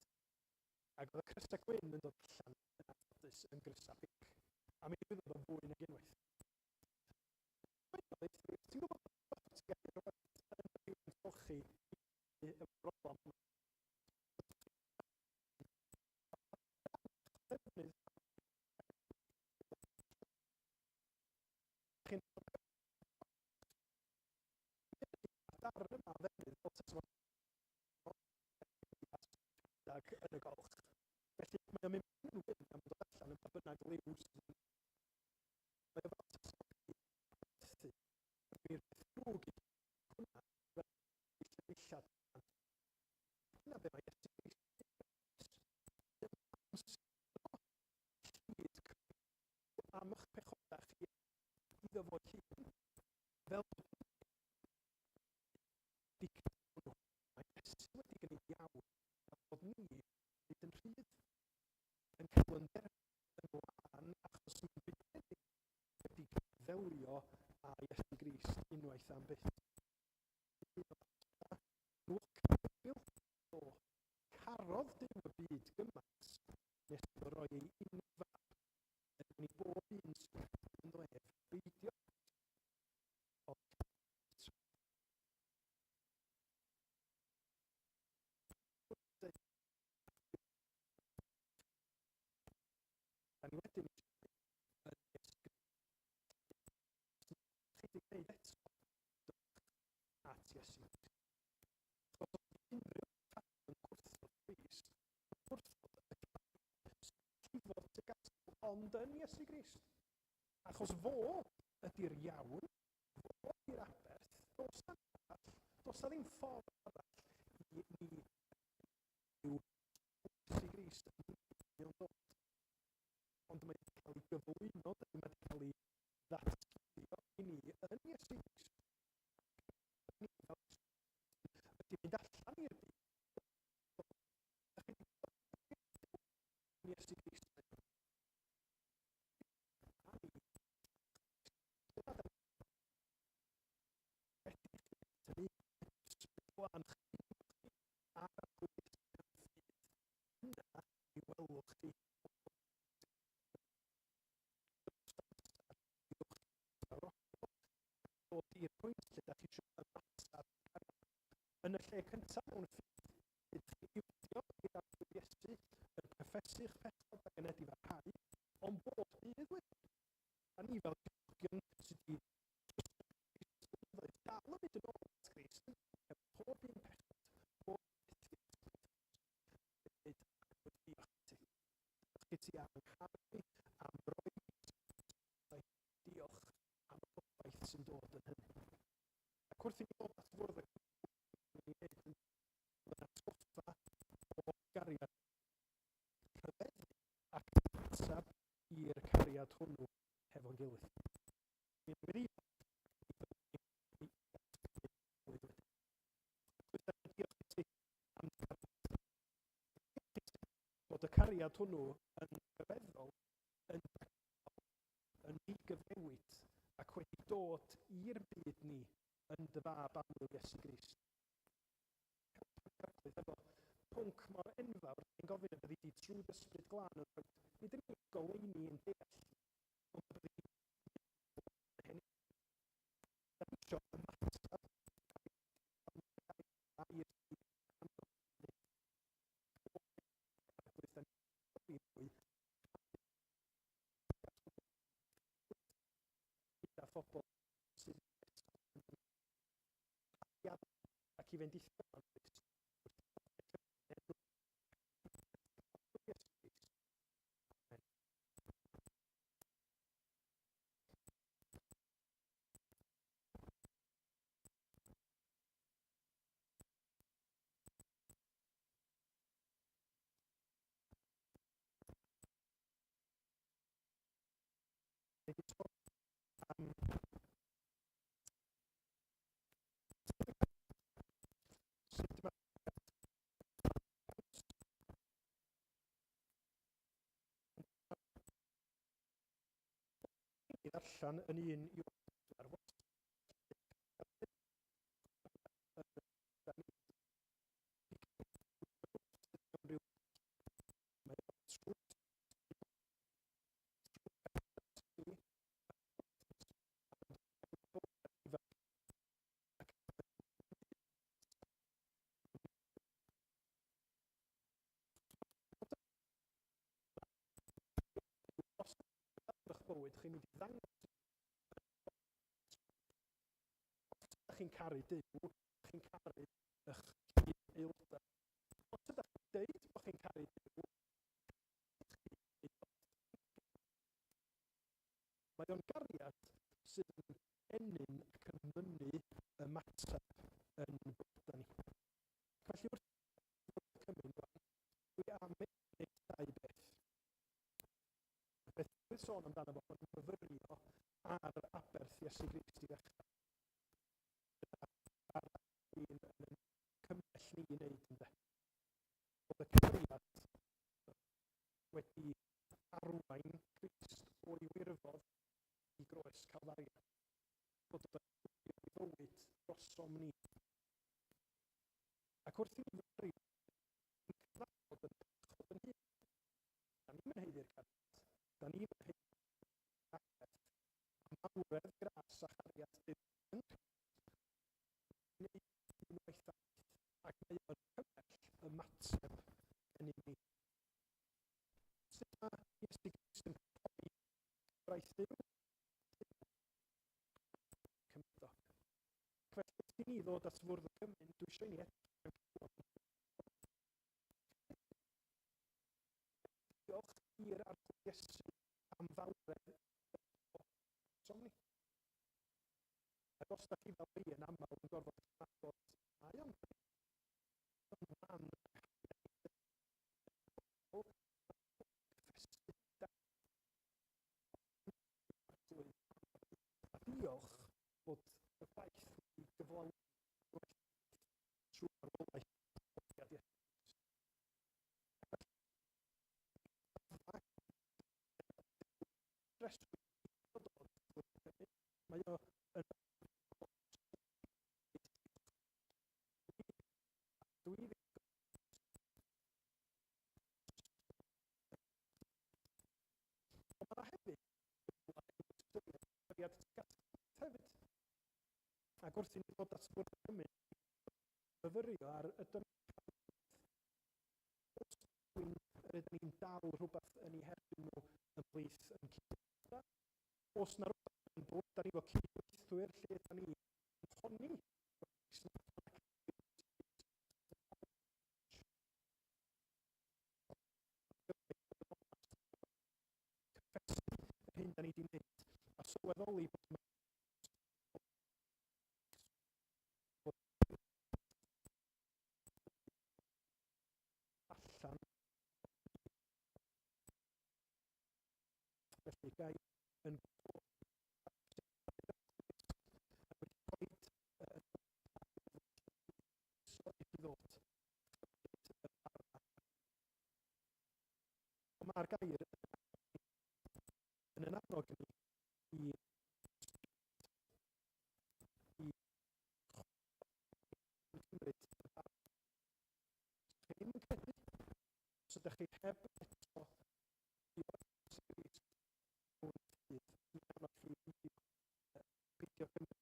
Ac oedd y grys a gwyn yn dod allan yn anffodus yn grys a pink. A mi ddigwyddodd o'n fwy nag unwaith. Ti'n gwybod bod ti'n gallu rhywbeth yn rhywun trochi i y broblem? Darn yma o ddefnydd fel tesmon yn y golch. Felly mae o'n mynd yn wyn am dod allan yn pa bynnag liw sydd yn... Mae o fel tesmon i bethu. Mi'r beth drwg i hwnna fel i llefillad. Hynna be mae Iesu Grist am eich pechoda chi iddo fo hun fel mae Iesu wedi gwneud iawn a bod ni nid yn rhydd yn cael yn derbyn yn lan achos mae'n byd wedi ddelio a Iesu Grist unwaith am byth. Lwc Bill o carodd Duw y byd gymaint nes o roi ei unfab yn ei bob un sy'n yn lef beidio a ni wedyn yn Iesu Grist. Chydig gwneud eto at Iesu Grist. Os oedd unrhyw fath yn gwrthod Grist, yn gwrthod y cifod y gasl, ond yn Iesu Grist. Achos fo ydy'r iawn, fo ydy'r aberth, does na ddim ffordd arall i ni yw Iesu Grist yn o'n dod. Ond mae wedi cael ei gyflwyno, mae wedi cael ei ddatguddio i ni yn Iesu Grist. Ydy mynd allan i'r byd. Yn Iesu Grist. Yn ar y gwyd yna i welwch chi dod i'r pwynt lle da chi eisiau ymateb yn y lle cyntaf mewn ffydd ydych chi iwdio i'r arglwydd Iesu yn cyffesu'ch pechod ac yn edrych parhau ond bod bydd wedyn a ni fel Cymrogion sydd wedi dal o byd yn ôl at Grist pob un pechod ti am yngharu, am roi diolch am y gobaith sy'n dod yn hynny. Ac wrth i ni ddod at fwrdd ni yn atgoffa o gariad rhyfeddu ac atab i'r cariad hwnnw hefo'n gilydd. Mi'n wedi cariad hwnnw yn gyfeddol, yn ddigyfnewid ac wedi dod i'r byd ni yn dy fab amlwg Iesu Grist. Efo pwnc mor enfawr, ni'n gofyn y byddi di trwy ysbryd glân yn rhoi, nid yn unig goleini yn deall, ond byddi di hynny. Da ni eisiau ymateb i'r gyda phobl sydd ac i fynd i ffyrdd. Allan yn un i'w arfod. Os ydych bywyd, chi'n mynd i ddangos chi'n caru Duw, chi'n caru eich aelodau. Os ydych chi'n dweud bod chi'n caru Duw, mae o'n gariad sydd yn enyn ac yn mynnu ymateb yn bywydau ni. Felly wrth cymryd dwi am wneud dau beth. Beth dwi'n sôn amdano fo, bod yn myfyrio ar aberth Iesu Grist i ddechrau. Ar un yn cymell ni i wneud ynde. Bod y cariad wedi arwain Crist o'i wirfodd i groes Calfaria. Bod yn fywyd drosom ni. Ac wrth i ni fyfyrio, yn cyfarfod yn bechod yn hyn. Da ni'n mynheiddi'r cariad. Da ni'n mynheiddi'r cariad. Mawredd gras a chariad Duw yn gwneud unwaith ac mae o'n cymell ymateb yn i ni. Sut mae Iesu Grist yn codi braith Duw? Cymydog. Felly, wrth i ni ddod at fwrdd y cymyn, dwi eisiau ni edrych yn clywed. Diolch i'r arglwydd Iesu am fawredd drosom ni. Ac os da chi fel fi yn aml yn gorfod adnabod, mae o'n man a diolch bod y ffaith wedi gyflawni trwy'r arwolaeth profiad Iesu. Mae o yn ac wrth i ni ddod at fwrdd y cymyn, myfyrio ar y rydyn ni'n dal rhywbeth yn ei herbyn nhw ymhlith yn cyd-dda. Os na rhywbeth yn bod, da ni fo cyd-weithwyr lle da ni yn honni. Cyffesu yr hyn da ni wedi wneud a sylweddoli bod allan. Felly gai yn A'r gair yn yn annog ni i cymryd y bar. Chi ddim yn credu, os ydych chi heb eto i o'r series mewn ffydd, i annog chi i beidio cymryd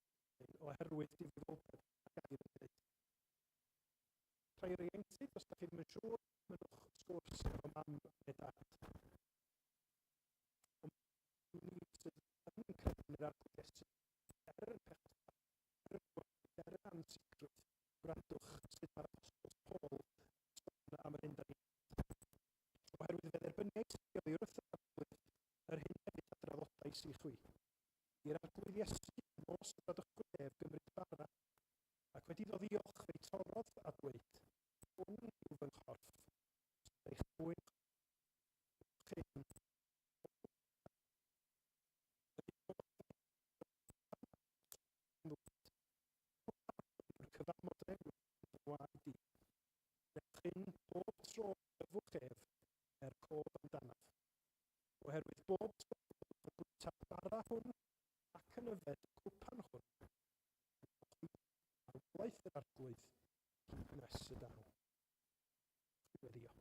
oherwydd difrifoldeb a gair yn dweud. Rhai ieuenctid, os ydych chi ddim yn siŵr, mynwch sgwrs efo mam neu dad. Ond ni sydd yn credu yn yr arglwydd Iesu, yn ansicrwydd, gwrandwch sut mae'r apostol Paul sôn am yr hyn da ni. Oherwydd fe dderbyniau sylwiodd wrth yr arglwydd yr hyn hefyd a draddodais i chwi. I'r arglwydd Iesu, nos y byddwch gwef gymryd bara, ac wedi ddod i olch fe'i torodd a dweud, hwn yw fy nghorff, sy'n eich mwyn chyn. Yw'r cyfamod newydd yn waed i. Newch hyn bob tro yfwch ef cof amdanaf. Oherwydd bob tro y bwyta bara hwn ac yn yfed y cwpan hwn, a wlaeth yr arglwydd hyd nes y daw. Chwyddio.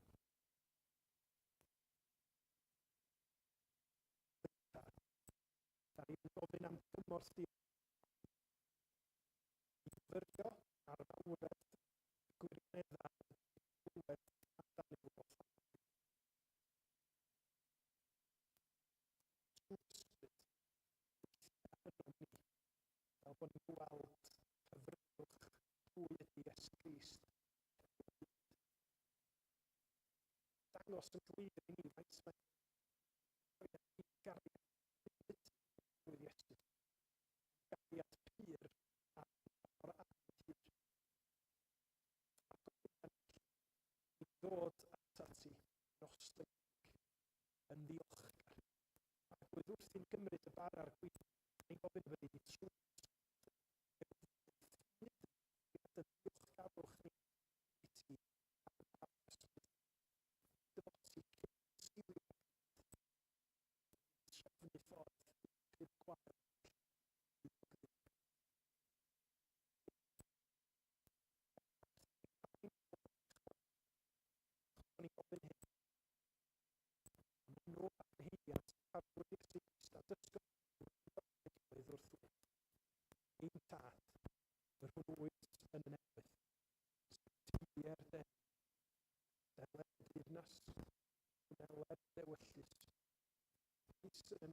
Da ni'n gofyn am gymorth i fyrio ar fawredd gwirioneddau diwedd amdan y gwaith. Fel bod ni'n gweld hyfrydwch pwy ydy Iesu Grist. Dangos yn glir i ni faint mae'n gariad byd drwy Iesu. Gariad pyr a o'r anhyr. Ac i ddod at ati nostrig yn ddiolchgar. Ac oedd wrth i'n gymryd y bar ar gwyd, ni'n gofyn fyddi ni trwy diolchgarwch ni i ti a'r ysbryd. Dyma ti cynsilio trefnu ffordd i'r gwael. Ni'n gofyn hyn. Mae nhw ar heidiant arglwydd i'r Grist a dysgwyd wrth wrth. Ein tad, yr hwnnwyd yn y newydd. Tybier de, deler dyrnas, deler dewyllus. Ys yn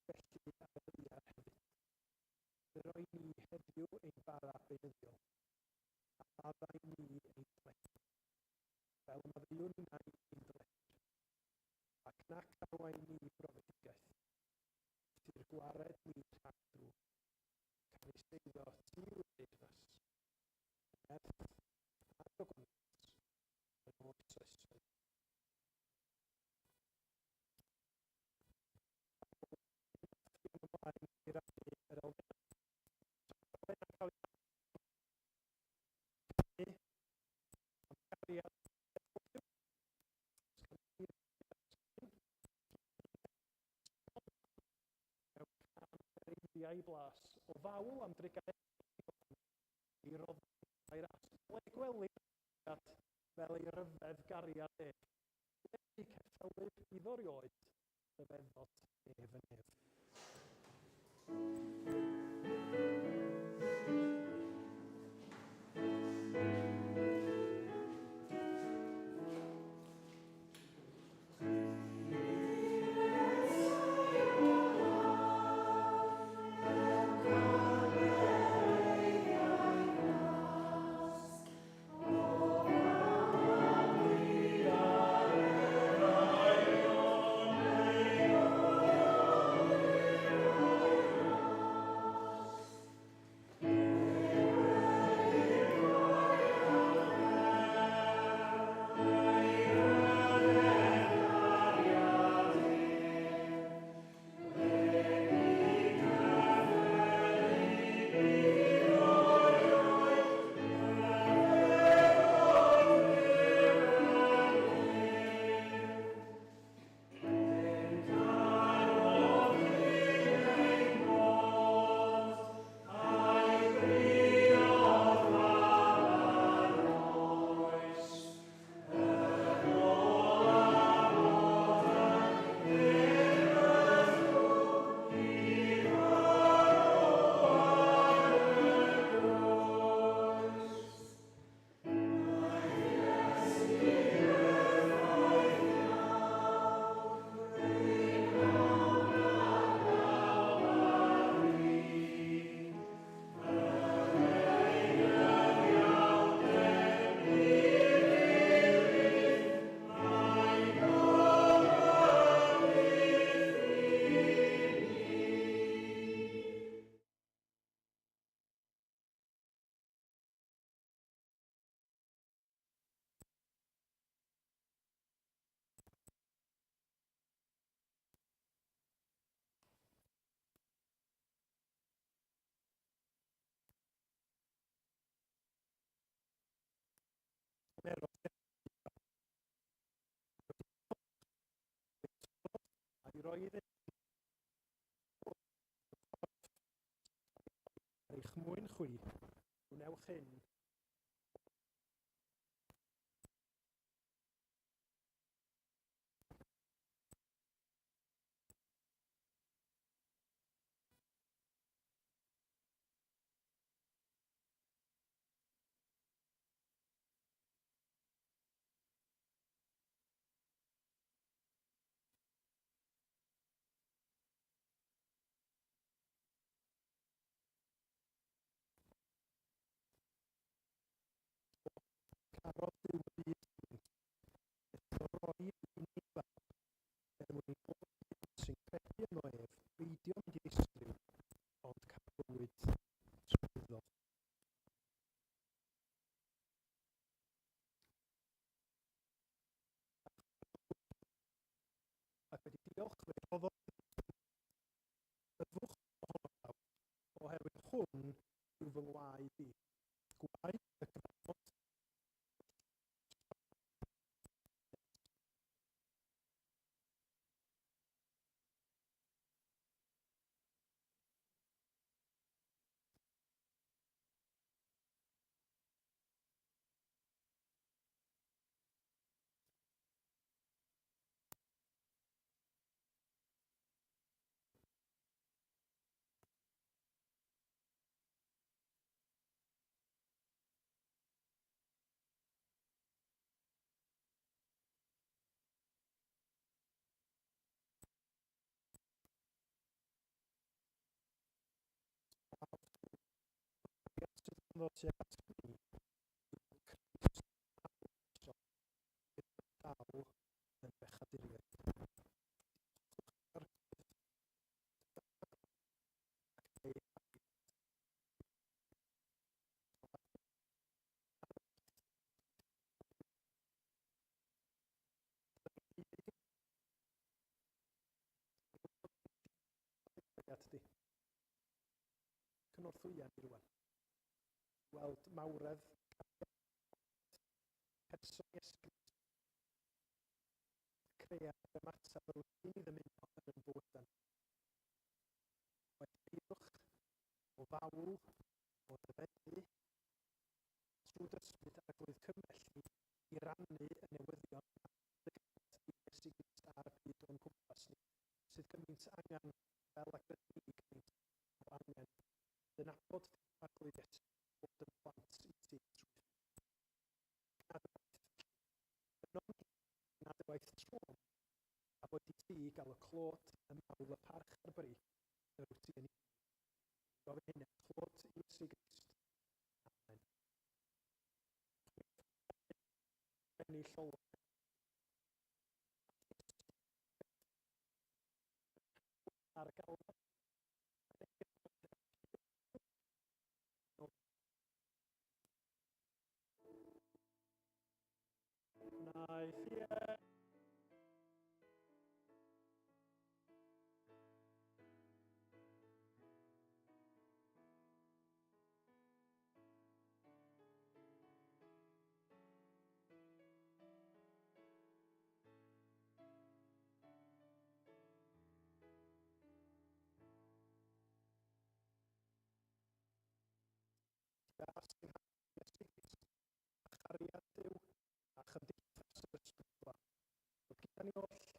felly ar y ddiar hefyd. Fe roi ni heddiw ein bara beunyddiol, a maddau ni ein dledr. Fel maddiwn na ein dledr. Ac nac arwain ni brofedigaeth. Fy'r gwared ni rhag drwg. Cael ei seiddo ti yw'r deyrnas. Erth a gogoniaeth yn o'r troesoedd. Yn ymlaen i'r adnu yr elfen. Tra'n cael ei adnu am gariad ei blas o fawl am drigau i roddi ai'r asble gwely fel ei ryfedd gariad ef. Wedi ceffelyb iddo rioed y feddod ef yn ef. I roi iddyn eich mwyn chwi, wnewch hyn. Carodd Duw y byd roi i ni fel er mwyn i bob sy'n credu yno ef beidio mynd i ddisgryw, ond cael bywyd trwyddol. Ac wedi diolch fe roddodd byddwch ohono bawb oherwydd hwn yw fy ngwaed i. Gwaed y granod sydd yn ddod tuag at ni yw Crist dal yn bechaduriaid. Ar ei at di. Cynorthwya ni rwan. Weld mawredd person Iesu Grist, cread ymateb fel i ni ddymuno yn ein bywydau. Oedd eirwch o fawl, o ddefeddu, trwy dysbryd a glwydd cymell ni i rannu y newyddion y gred i Iesu Grist a'r byd o'n cwmpas ni, sydd gymaint angen fel ac rydyn ni gymaint o angen. Dynabod a'r glwydd Iesu bod yn plant i ti trwy nad y waith trwm, a bod i ti gael y clod, y mawl, y parch a'r bri, y rwyt ti yn ei. Gofyn hynny, clod i Iesu Grist. Amen. Benni llolwg. Ar y galon. Naeth ie. Gas yng Iesu Grist, a chariad Duw, a chymdeithas yr Ysbryd Glân. Bod gyda ni oll